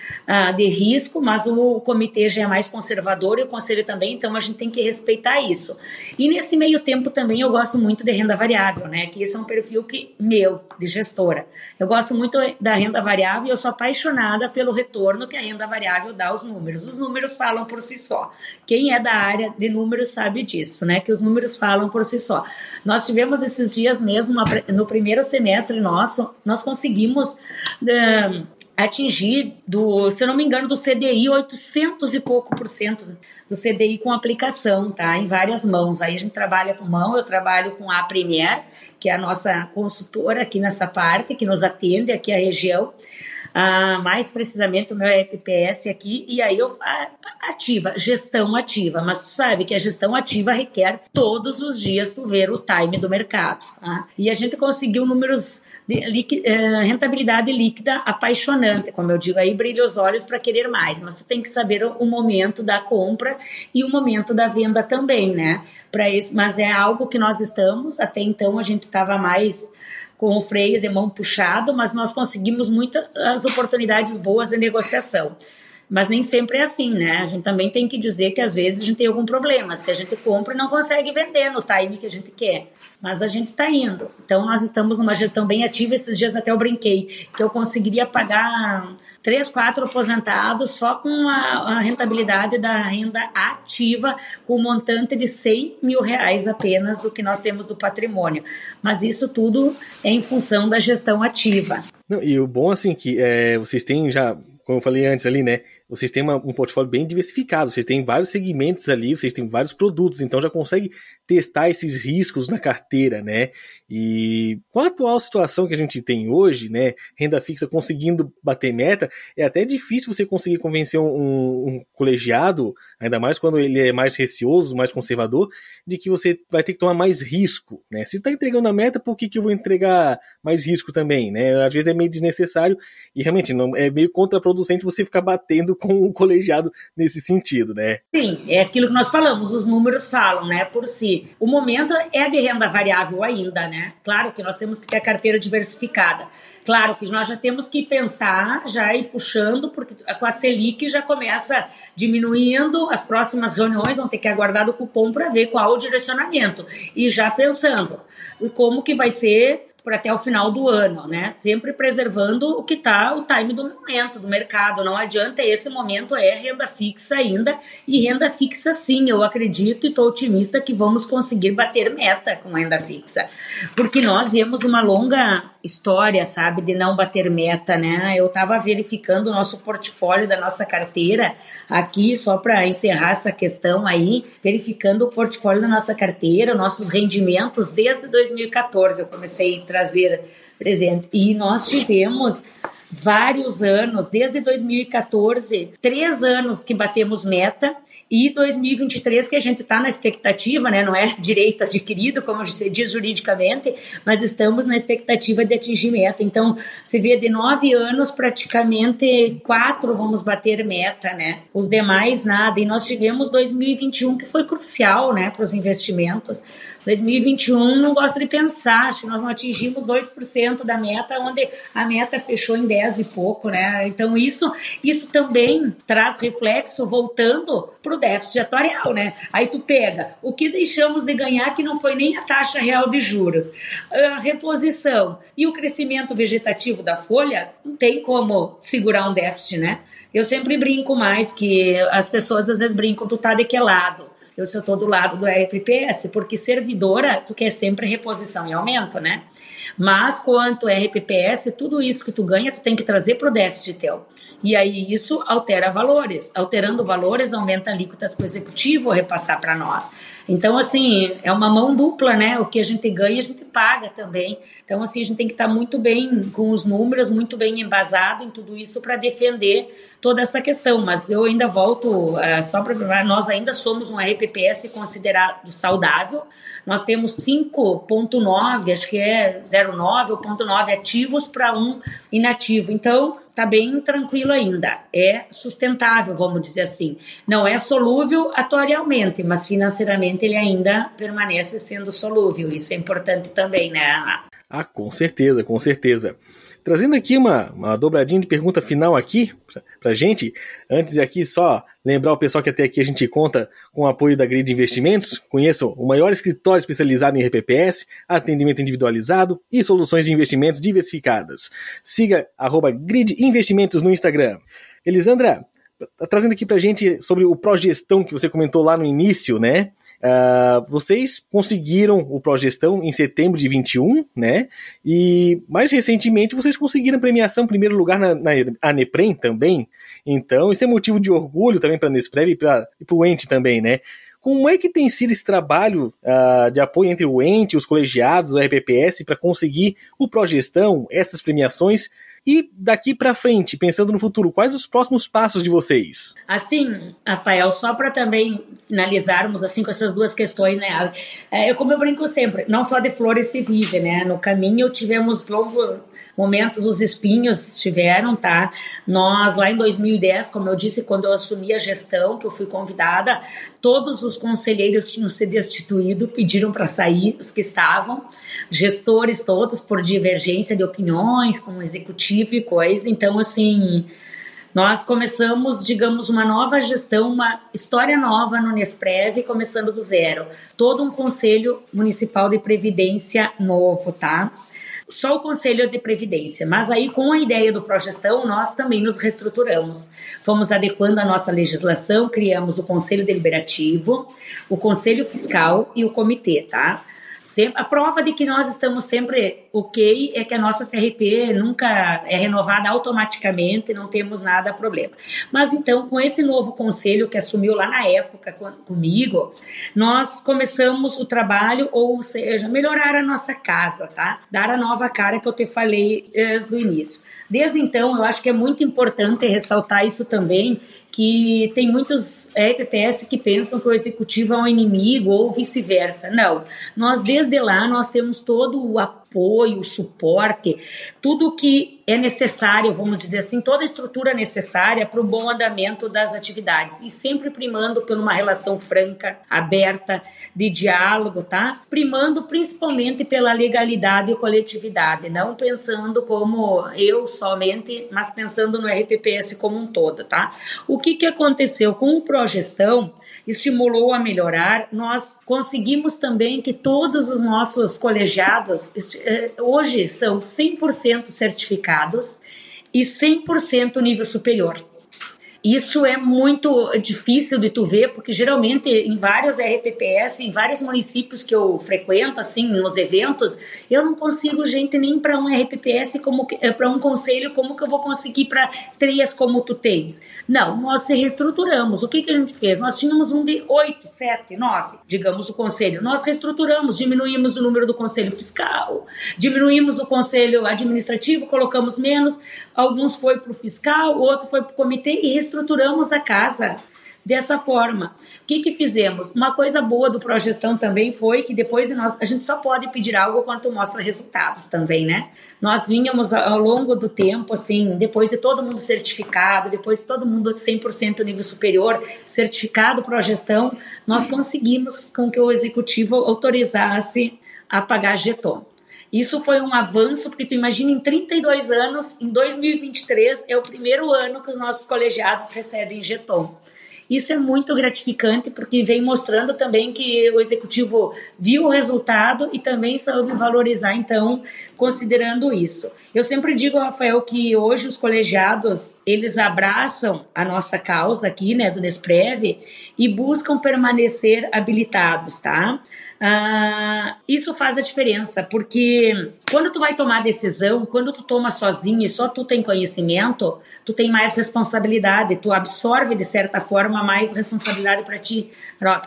de risco, mas o comitê já é mais conservador e o conselho também, então a gente tem que respeitar isso. E nesse meio tempo também eu gosto muito de renda variável, né? Que esse é um perfil de gestora. Eu gosto muito da renda variável e eu sou apaixonada pelo retorno que a renda variável dá aos números. Os números falam por si só. Quem é da área de números sabe disso, né? Que os números falam por si só. Nós tivemos esses dias mesmo, no primeiro semestre nosso, nós conseguimos atingir, se eu não me engano, do CDI, 800 e pouco % do CDI com aplicação, tá? Em várias mãos. Aí a gente trabalha com mão, eu trabalho com a Premier, que é a nossa consultora aqui nessa parte, que nos atende aqui a região. Mais precisamente o meu EPPS aqui, e aí eu gestão ativa, mas tu sabe que a gestão ativa requer todos os dias tu ver o time do mercado, tá? E a gente conseguiu números de rentabilidade líquida apaixonante, como eu digo, aí brilha os olhos para querer mais, mas tu tem que saber o momento da compra e o momento da venda também, né? Para isso, mas é algo que nós estamos, até então a gente estava mais com o freio de mão puxado, mas nós conseguimos muitas oportunidades boas de negociação. Mas nem sempre é assim, né? A gente também tem que dizer que às vezes a gente tem algum problema, que a gente compra e não consegue vender no time que a gente quer. Mas a gente está indo. Então nós estamos numa gestão bem ativa. Esses dias até eu brinquei que eu conseguiria pagar 3, 4 aposentados só com a rentabilidade da renda ativa, com um montante de R$100 mil apenas do que nós temos do patrimônio. Mas isso tudo é em função da gestão ativa. Não, e o bom, assim, que vocês têm já, como eu falei antes ali, né, vocês têm um portfólio bem diversificado, vocês têm vários segmentos ali, vocês têm vários produtos, então já consegue testar esses riscos na carteira, né? E com a atual situação que a gente tem hoje, né, renda fixa conseguindo bater meta, é até difícil você conseguir convencer um colegiado, ainda mais quando ele é mais receoso, mais conservador, de que você vai ter que tomar mais risco, né? Se está entregando a meta, por que eu vou entregar mais risco também, né? Às vezes é meio desnecessário e realmente não, é meio contraproducente você ficar batendo com o colegiado nesse sentido, né? Sim, é aquilo que nós falamos, os números falam, né, por si. O momento é de renda variável ainda, né? Claro que nós temos que ter a carteira diversificada. Claro que nós já temos que pensar, já ir puxando, porque com a Selic já começa diminuindo, as próximas reuniões vão ter que aguardar o cupom para ver qual o direcionamento. E já pensando como que vai ser por até o final do ano, né? Sempre preservando o que está o time do momento, do mercado. Não adianta, esse momento é renda fixa ainda, e renda fixa sim, eu acredito e estou otimista que vamos conseguir bater meta com renda fixa. Porque nós viemos uma longa história, sabe, de não bater meta, né? Eu estava verificando o nosso portfólio da nossa carteira aqui, só para encerrar essa questão aí, verificando o portfólio da nossa carteira, nossos rendimentos desde 2014, eu comecei a trazer presente, e nós tivemos vários anos, desde 2014, 3 anos que batemos meta, e 2023 que a gente está na expectativa, né? Não é direito adquirido, como se diz juridicamente, mas estamos na expectativa de atingir meta. Então, você vê, de 9 anos, praticamente 4 vamos bater meta, né? Os demais, nada. E nós tivemos 2021, que foi crucial, né, para os investimentos. 2021, não gosto de pensar, acho que nós não atingimos 2% da meta, onde a meta fechou em 10 e pouco, né? Então isso também traz reflexo, voltando para o déficit atuarial, né? Aí tu pega o que deixamos de ganhar, que não foi nem a taxa real de juros, a reposição e o crescimento vegetativo da folha, não tem como segurar um déficit, né? Eu sempre brinco mais, que as pessoas às vezes brincam, tu tá de que lado? Eu estou do lado do RPPS, porque servidora, tu quer sempre reposição e aumento, né? Mas quanto RPPS, tudo isso que tu ganha, tu tem que trazer para o déficit teu. E aí isso altera valores. Alterando valores, aumenta alíquotas para o executivo repassar para nós. Então, assim, é uma mão dupla, né? O que a gente ganha, a gente paga também. Então, assim, a gente tem que estar muito bem com os números, muito bem embasado em tudo isso para defender toda essa questão. Mas eu ainda volto, só para afirmar, nós ainda somos um RPPS considerado saudável. Nós temos 5,9, acho que é 0,9 ou 0,9 ativos para 1 inativo. Então, está bem tranquilo ainda. É sustentável, vamos dizer assim. Não é solúvel atuarialmente, mas financeiramente ele ainda permanece sendo solúvel. Isso é importante também, né, Ana? Ah, com certeza, com certeza. Trazendo aqui uma dobradinha de pergunta final aqui pra gente. Antes de aqui só lembrar o pessoal que até aqui a gente conta com o apoio da Grid Investimentos. Conheçam o maior escritório especializado em RPPS, atendimento individualizado e soluções de investimentos diversificadas. Siga @Grid Investimentos no Instagram. Elisandra, trazendo aqui pra gente sobre o Progestão que você comentou lá no início, né? Vocês conseguiram o Progestão em setembro de 21, né? E mais recentemente vocês conseguiram premiação em primeiro lugar na Aneprem também. Então isso é motivo de orgulho também para a Nesprev e para o Ente também, né? Como é que tem sido esse trabalho de apoio entre o Ente, os colegiados, o RPPS, para conseguir o Progestão, essas premiações? E daqui para frente, pensando no futuro, quais os próximos passos de vocês? Assim, Rafael, só para também finalizarmos assim com essas duas questões, né? Como eu brinco sempre, não só de flores se vive, né? No caminho tivemos longos momentos, os espinhos tiveram, tá? Nós, lá em 2010, como eu disse, quando eu assumi a gestão, que eu fui convidada, todos os conselheiros tinham sido destituídos, pediram para sair, os que estavam, gestores todos, por divergência de opiniões, com o executivo e coisa. Então, assim, nós começamos, digamos, uma nova gestão, uma história nova no Nesprev, começando do zero. Todo um conselho municipal de previdência novo, tá? Só o Conselho de Previdência, mas aí com a ideia do Progestão nós também nos reestruturamos, fomos adequando a nossa legislação, criamos o Conselho Deliberativo, o Conselho Fiscal e o Comitê, tá? A prova de que nós estamos sempre ok é que a nossa CRP nunca é renovada automaticamente, não temos nada a problema. Mas então, com esse novo conselho que assumiu lá na época comigo, nós começamos o trabalho, ou seja, melhorar a nossa casa, tá? Dar a nova cara que eu te falei desde o início. Desde então, eu acho que é muito importante ressaltar isso também, que tem muitos RPPS que pensam que o executivo é um inimigo ou vice-versa. Não, nós desde lá nós temos todo o apoio, o suporte, tudo que é necessário, vamos dizer assim, toda a estrutura necessária para o bom andamento das atividades e sempre primando por uma relação franca, aberta, de diálogo, tá? Primando principalmente pela legalidade e coletividade, não pensando como eu somente, mas pensando no RPPS como um todo, tá? O que aconteceu com o Progestão estimulou a melhorar. Nós conseguimos também que todos os nossos colegiados hoje são 100% certificados e 100% nível superior. Isso é muito difícil de tu ver, porque geralmente em vários RPPS, em vários municípios que eu frequento, assim, nos eventos, eu não consigo gente nem para um RPPS, para um conselho, como que eu vou conseguir para 3 como tu tens? Não, nós se reestruturamos. O que a gente fez? Nós tínhamos um de 8, 7, 9, digamos, o conselho. Nós reestruturamos, diminuímos o número do conselho fiscal, diminuímos o conselho administrativo, colocamos menos, alguns foi para o fiscal, outro foi para o comitê e reestruturamos a casa dessa forma. O que fizemos? Uma coisa boa do Progestão também foi que depois de nós, a gente só pode pedir algo quando mostra resultados também, né? Nós vínhamos ao longo do tempo, assim, depois de todo mundo certificado, depois de todo mundo 100% nível superior, certificado Progestão, nós conseguimos com que o executivo autorizasse a pagar Jeton. Isso foi um avanço, porque tu imagina, em 32 anos, em 2023, é o primeiro ano que os nossos colegiados recebem Jeton. Isso é muito gratificante, porque vem mostrando também que o executivo viu o resultado e também soube valorizar, então, considerando isso. Eu sempre digo, Rafael, que hoje os colegiados, eles abraçam a nossa causa aqui, né, do Nesprev, e buscam permanecer habilitados, tá? Isso faz a diferença, porque quando tu vai tomar decisão, quando tu toma sozinho e só tu tem conhecimento, tu tem mais responsabilidade, tu absorve de certa forma mais responsabilidade para ti.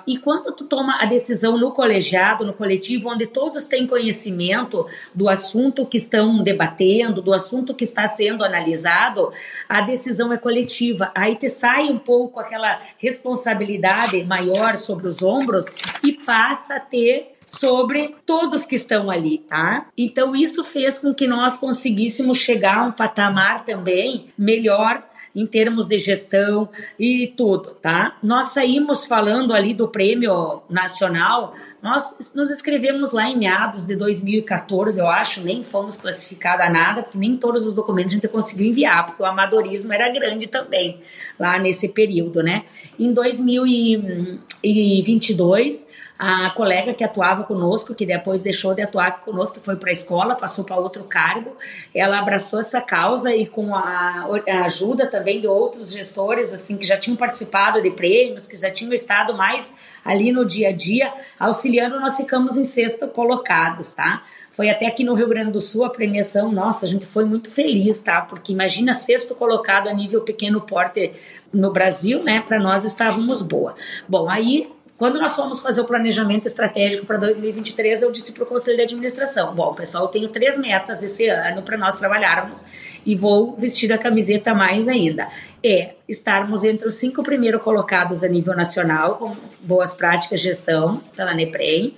E quando tu toma a decisão no colegiado, no coletivo, onde todos têm conhecimento do assunto que estão debatendo, do assunto que está sendo analisado, a decisão é coletiva. Aí te sai um pouco aquela responsabilidade maior sobre os ombros e passa a ter sobre todos que estão ali, tá? Então isso fez com que nós conseguíssemos chegar a um patamar também melhor em termos de gestão e tudo, tá? Nós saímos falando ali do prêmio nacional, nós nos inscrevemos lá em meados de 2014, eu acho, nem fomos classificados a nada, porque nem todos os documentos a gente conseguiu enviar, porque o amadorismo era grande também, lá nesse período, né? Em 2022, a colega que atuava conosco, que depois deixou de atuar conosco, foi para a escola, passou para outro cargo, ela abraçou essa causa e com a ajuda também de outros gestores, assim, que já tinham participado de prêmios, que já tinham estado mais ali no dia a dia, auxiliando, nós ficamos em 6º colocados, tá? Foi até aqui no Rio Grande do Sul a premiação, nossa, a gente foi muito feliz, tá? Porque imagina 6º colocado a nível pequeno porte no Brasil, né? Para nós estávamos boa. Bom, aí quando nós fomos fazer o planejamento estratégico para 2023, eu disse para o Conselho de Administração, bom, pessoal, eu tenho 3 metas esse ano para nós trabalharmos e vou vestir a camiseta mais ainda. Estarmos entre os 5 primeiros colocados a nível nacional, com boas práticas de gestão pela NEPREM,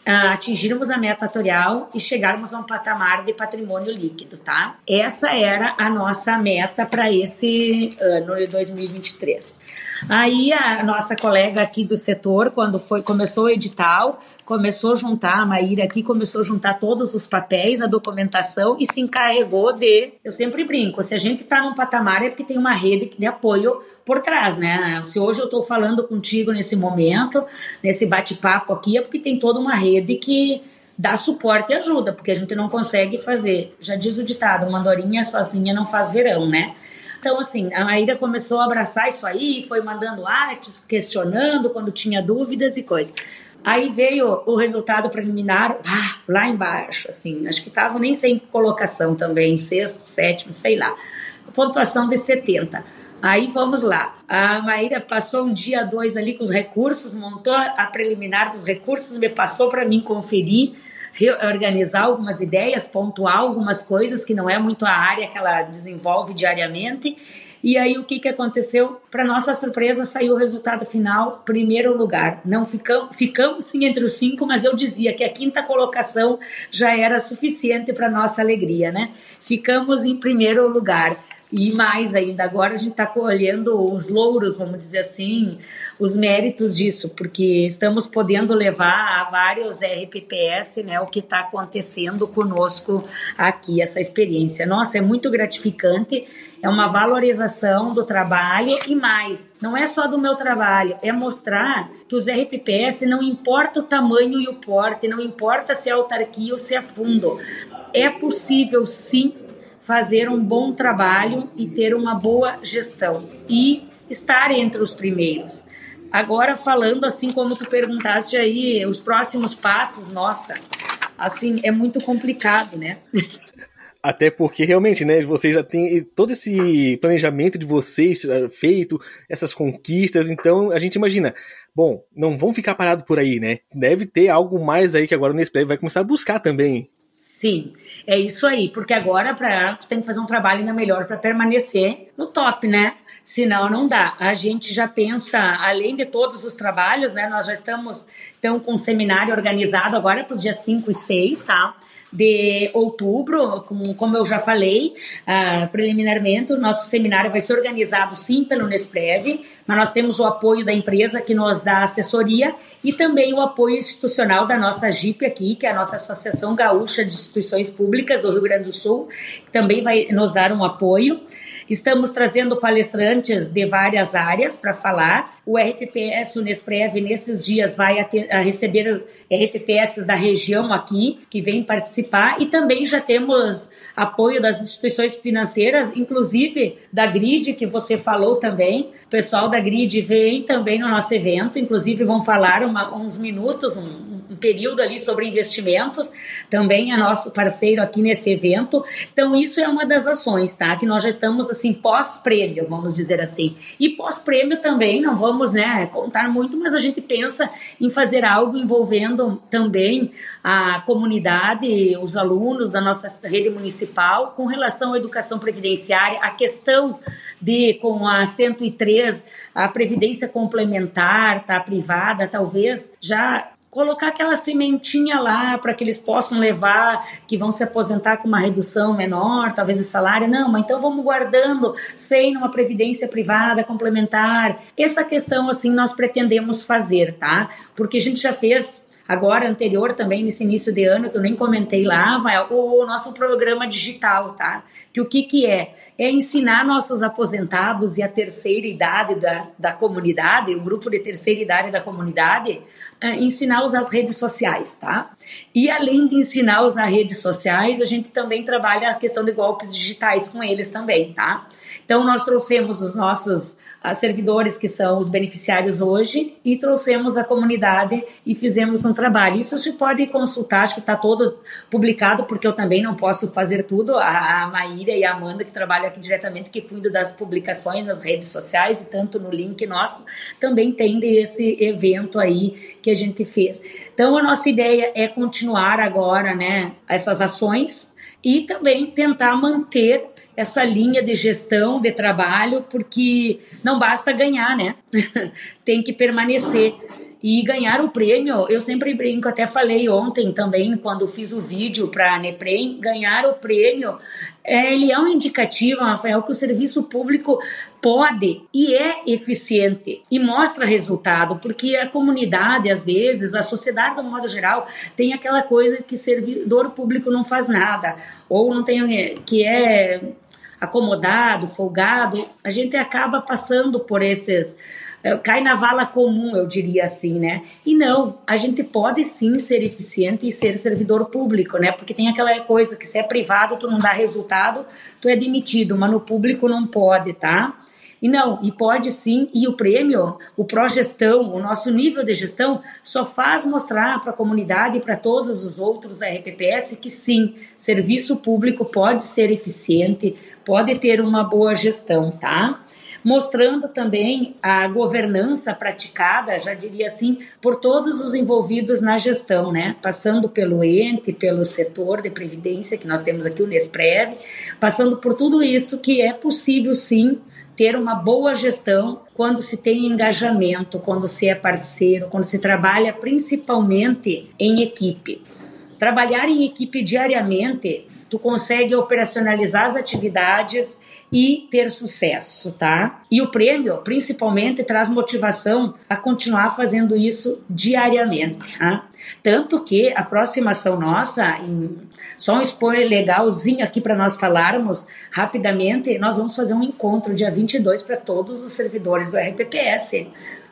atingirmos a meta atorial e chegarmos a um patamar de patrimônio líquido, tá? Essa era a nossa meta para esse ano de 2023. Aí a nossa colega aqui do setor, quando começou o edital, começou a juntar, a Maíra aqui começou a juntar todos os papéis, a documentação e se encarregou de, eu sempre brinco, se a gente está num patamar é porque tem uma rede de apoio por trás, né? Se hoje eu estou falando contigo nesse momento, nesse bate-papo aqui, é porque tem toda uma rede que dá suporte e ajuda, porque a gente não consegue fazer, já diz o ditado, uma andorinha sozinha não faz verão, né? Então, assim, a Maíra começou a abraçar isso aí, foi mandando artes, questionando quando tinha dúvidas e coisa. Aí veio o resultado preliminar, lá embaixo, assim, acho que estava nem sem colocação também, sexto, sétimo, sei lá, pontuação de 70. Aí vamos lá, a Maíra passou um dia, 2 ali com os recursos, montou a preliminar dos recursos, me passou para mim conferir, reorganizar algumas ideias, pontuar algumas coisas que não é muito a área que ela desenvolve diariamente. E aí o que aconteceu? Para nossa surpresa, saiu o resultado final, primeiro lugar. Não ficamos sim entre os 5, mas eu dizia que a 5ª colocação já era suficiente para nossa alegria, né? Ficamos em primeiro lugar. E mais ainda, agora a gente está colhendo os louros, vamos dizer assim, os méritos disso, porque estamos podendo levar a vários RPPS, né, o que está acontecendo conosco aqui, essa experiência. Nossa, é muito gratificante, é uma valorização do trabalho e mais, não é só do meu trabalho, é mostrar que os RPPS não importa o tamanho e o porte, não importa se é autarquia ou se é fundo, é possível sim fazer um bom trabalho e ter uma boa gestão e estar entre os primeiros. Agora falando assim como tu perguntaste aí, os próximos passos, nossa, assim, é muito complicado, né? Até porque realmente, né, você já tem todo esse planejamento de vocês feito, essas conquistas, então a gente imagina, bom, não vão ficar parados por aí, né? Deve ter algo mais aí que agora o Nespresso vai começar a buscar também. Sim, é isso aí, porque agora tu tem que fazer um trabalho ainda melhor para permanecer no top, né? Senão não dá. A gente já pensa, além de todos os trabalhos, né? Nós já estamos então, com um seminário organizado agora para os dias 5 e 6, tá? De outubro, como eu já falei preliminarmente, o nosso seminário vai ser organizado sim pelo Nesprev, mas nós temos o apoio da empresa que nos dá assessoria e também o apoio institucional da nossa GIP aqui, que é a nossa Associação Gaúcha de Instituições Públicas do Rio Grande do Sul, que também vai nos dar um apoio. Estamos trazendo palestrantes de várias áreas para falar. O RPPS, o Nesprev, nesses dias vai receber RPPS da região aqui, que vem participar, e também já temos apoio das instituições financeiras, inclusive da GRID, que você falou também. O pessoal da GRID vem também no nosso evento, inclusive vão falar uns minutos, um período ali sobre investimentos, também é nosso parceiro aqui nesse evento. Então isso é uma das ações, tá? Que nós já estamos assim pós-prêmio, vamos dizer assim. E pós-prêmio também, não vamos, né, contar muito, mas a gente pensa em fazer algo envolvendo também a comunidade, os alunos da nossa rede municipal, com relação à educação previdenciária, a questão de, com a 103, a previdência complementar, tá, privada, talvez já colocar aquela sementinha lá para que eles possam levar, que vão se aposentar com uma redução menor, talvez o salário, não, mas então vamos guardando, sem numa previdência privada complementar. Essa questão, assim, nós pretendemos fazer, tá? Porque a gente já fez agora, anterior também, nesse início de ano, que eu nem comentei lá, o nosso programa digital, tá? Que o que é? É ensinar nossos aposentados e a terceira idade da comunidade, o grupo de terceira idade da comunidade, ensinar a usar as redes sociais, tá? E além de ensinar a usar redes sociais, a gente também trabalha a questão de golpes digitais com eles também, tá? Então, nós trouxemos os nossos servidores que são os beneficiários hoje e trouxemos a comunidade e fizemos um trabalho. Isso você pode consultar, acho que está todo publicado, porque eu também não posso fazer tudo. A Maíra e a Amanda, que trabalham aqui diretamente, que cuidam das publicações nas redes sociais e tanto no link nosso, também tem desse evento aí que a gente fez. Então, a nossa ideia é continuar agora, né, essas ações e também tentar manter essa linha de gestão, de trabalho, porque não basta ganhar, né? Tem que permanecer. E ganhar o prêmio, eu sempre brinco, até falei ontem também, quando fiz o vídeo para a Neprem, ganhar o prêmio, ele é um indicativo, Rafael, que o serviço público pode e é eficiente e mostra resultado, porque a comunidade, às vezes, a sociedade, de um modo geral, tem aquela coisa que servidor público não faz nada, ou não tem, que é acomodado, folgado, a gente acaba passando por esses, cai na vala comum, eu diria assim, né? E não, a gente pode sim ser eficiente e ser servidor público, né? Porque tem aquela coisa que se é privado, tu não dá resultado, tu é demitido, mas no público não pode, tá? E pode sim, e o prêmio, o Progestão, o nosso nível de gestão, só faz mostrar para a comunidade e para todos os outros RPPS que sim, serviço público pode ser eficiente, pode ter uma boa gestão, tá? Mostrando também a governança praticada, já diria assim, por todos os envolvidos na gestão, né? Passando pelo ente, pelo setor de previdência, que nós temos aqui o Nesprev, passando por tudo isso que é possível sim ter uma boa gestão quando se tem engajamento, quando se é parceiro, quando se trabalha principalmente em equipe. Trabalhar em equipe diariamente, tu consegue operacionalizar as atividades e ter sucesso, tá? E o prêmio, principalmente, traz motivação a continuar fazendo isso diariamente, tá? Tanto que a próxima ação nossa, só um spoiler legalzinho aqui para nós falarmos rapidamente, nós vamos fazer um encontro dia 22 para todos os servidores do RPPS,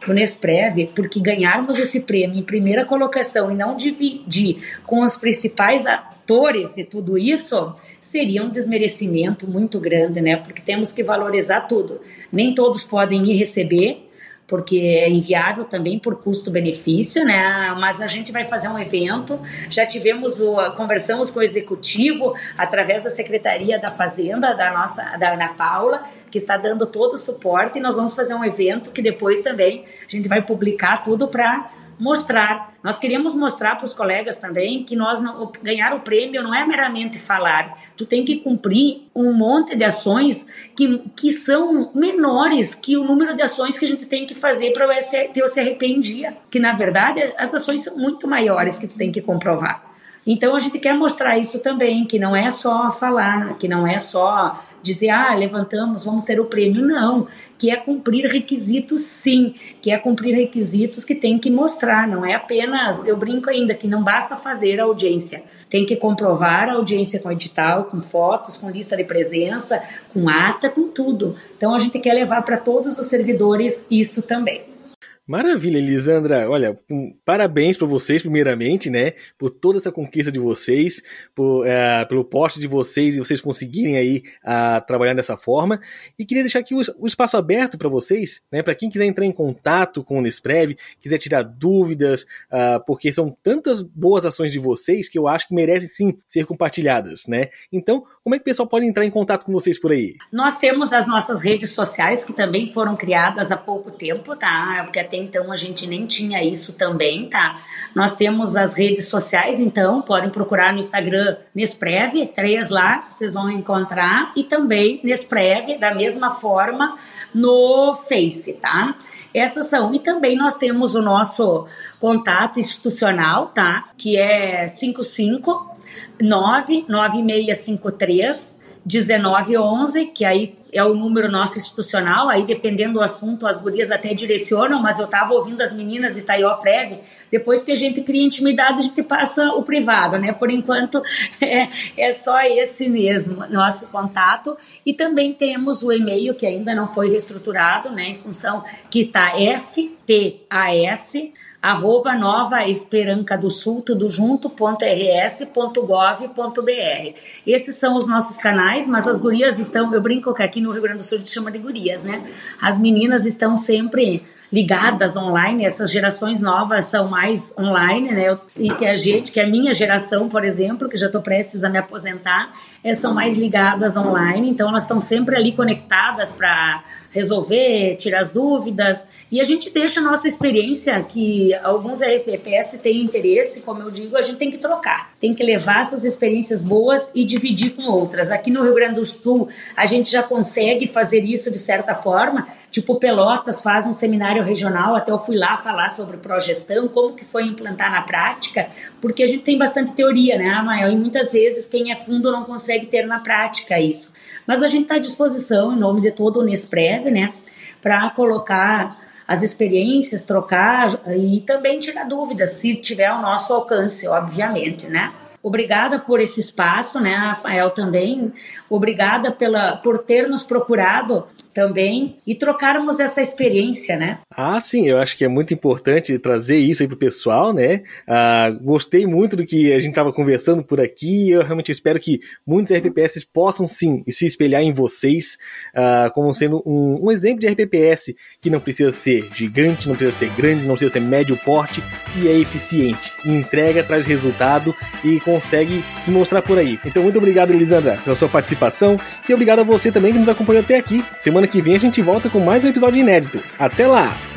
do Nesprev, porque ganharmos esse prêmio em primeira colocação e não dividir com os principais atores de tudo isso, seria um desmerecimento muito grande, né? Porque temos que valorizar tudo. Nem todos podem ir receber, porque é inviável também por custo-benefício, né? Mas a gente vai fazer um evento, já conversamos com o executivo através da Secretaria da Fazenda, da Ana Paula, que está dando todo o suporte, e nós vamos fazer um evento que depois também a gente vai publicar tudo para mostrar. Nós queríamos mostrar para os colegas também que ganhar o prêmio não é meramente falar. Tu tem que cumprir um monte de ações que são menores que o número de ações que a gente tem que fazer para ter o CRP em dia. Que, na verdade, as ações são muito maiores que tu tem que comprovar. Então, a gente quer mostrar isso também, que não é só falar, que não é só dizer, levantamos, vamos ter o prêmio. Não, que é cumprir requisitos, sim, que é cumprir requisitos que tem que mostrar, não é apenas, eu brinco ainda, que não basta fazer a audiência, tem que comprovar a audiência com edital, com fotos, com lista de presença, com ata, com tudo. Então, a gente quer levar para todos os servidores isso também. Maravilha, Elisandra. Olha, parabéns para vocês, primeiramente, né? Por toda essa conquista de vocês, pelo poste de vocês e vocês conseguirem aí trabalhar dessa forma. E queria deixar aqui o espaço aberto para vocês, né? Para quem quiser entrar em contato com o Nesprev, quiser tirar dúvidas, porque são tantas boas ações de vocês que eu acho que merecem sim ser compartilhadas, né? Então, como é que o pessoal pode entrar em contato com vocês por aí? Nós temos as nossas redes sociais, que também foram criadas há pouco tempo, tá? Porque até então a gente nem tinha isso também, tá? Nós temos as redes sociais, então podem procurar no Instagram Nesprev, 3 lá, vocês vão encontrar, e também Nesprev, da mesma forma, no Face, tá? Essas são. E também nós temos o nosso contato institucional, tá? Que é 559-9653-1911, que aí é o número nosso institucional, aí dependendo do assunto, as gurias até direcionam, mas eu estava ouvindo as meninas de Itaió Prev, depois que a gente cria intimidade, a gente passa o privado, né? Por enquanto, é só esse mesmo, nosso contato. E também temos o e-mail, que ainda não foi reestruturado, né? Em função que está fpas@novaesperancadosul, tudo junto.rs.gov.br. Esses são os nossos canais, mas as gurias estão, eu brinco que aqui no Rio Grande do Sul a gente chama de gurias, né? As meninas estão sempre ligadas online, essas gerações novas são mais online, né? E que a minha geração, por exemplo, que já estou prestes a me aposentar, são mais ligadas online, então elas estão sempre ali conectadas para resolver, tirar as dúvidas, e a gente deixa a nossa experiência, que alguns RPPS têm interesse, como eu digo, a gente tem que trocar, tem que levar essas experiências boas e dividir com outras. Aqui no Rio Grande do Sul, a gente já consegue fazer isso de certa forma, tipo Pelotas faz um seminário regional, até eu fui lá falar sobre progestão, como que foi implantar na prática, porque a gente tem bastante teoria, né, Amael? E muitas vezes quem é fundo não consegue ter na prática isso. Mas a gente está à disposição, em nome de todo o Nesprev, né, para colocar as experiências, trocar e também tirar dúvidas, se tiver ao nosso alcance, obviamente, né. Obrigada por esse espaço, né, Rafael, também. Obrigada por ter nos procurado também e trocarmos essa experiência, né? Ah, sim, eu acho que é muito importante trazer isso aí pro pessoal, né? Gostei muito do que a gente estava conversando por aqui. Eu realmente espero que muitos RPPS possam sim se espelhar em vocês como sendo um exemplo de RPPS que não precisa ser gigante, não precisa ser grande, não precisa ser médio porte e é eficiente. Entrega, traz resultado e consegue se mostrar por aí. Então, muito obrigado, Elisandra, pela sua participação e obrigado a você também que nos acompanhou até aqui. Semana que vem a gente volta com mais um episódio inédito. Até lá!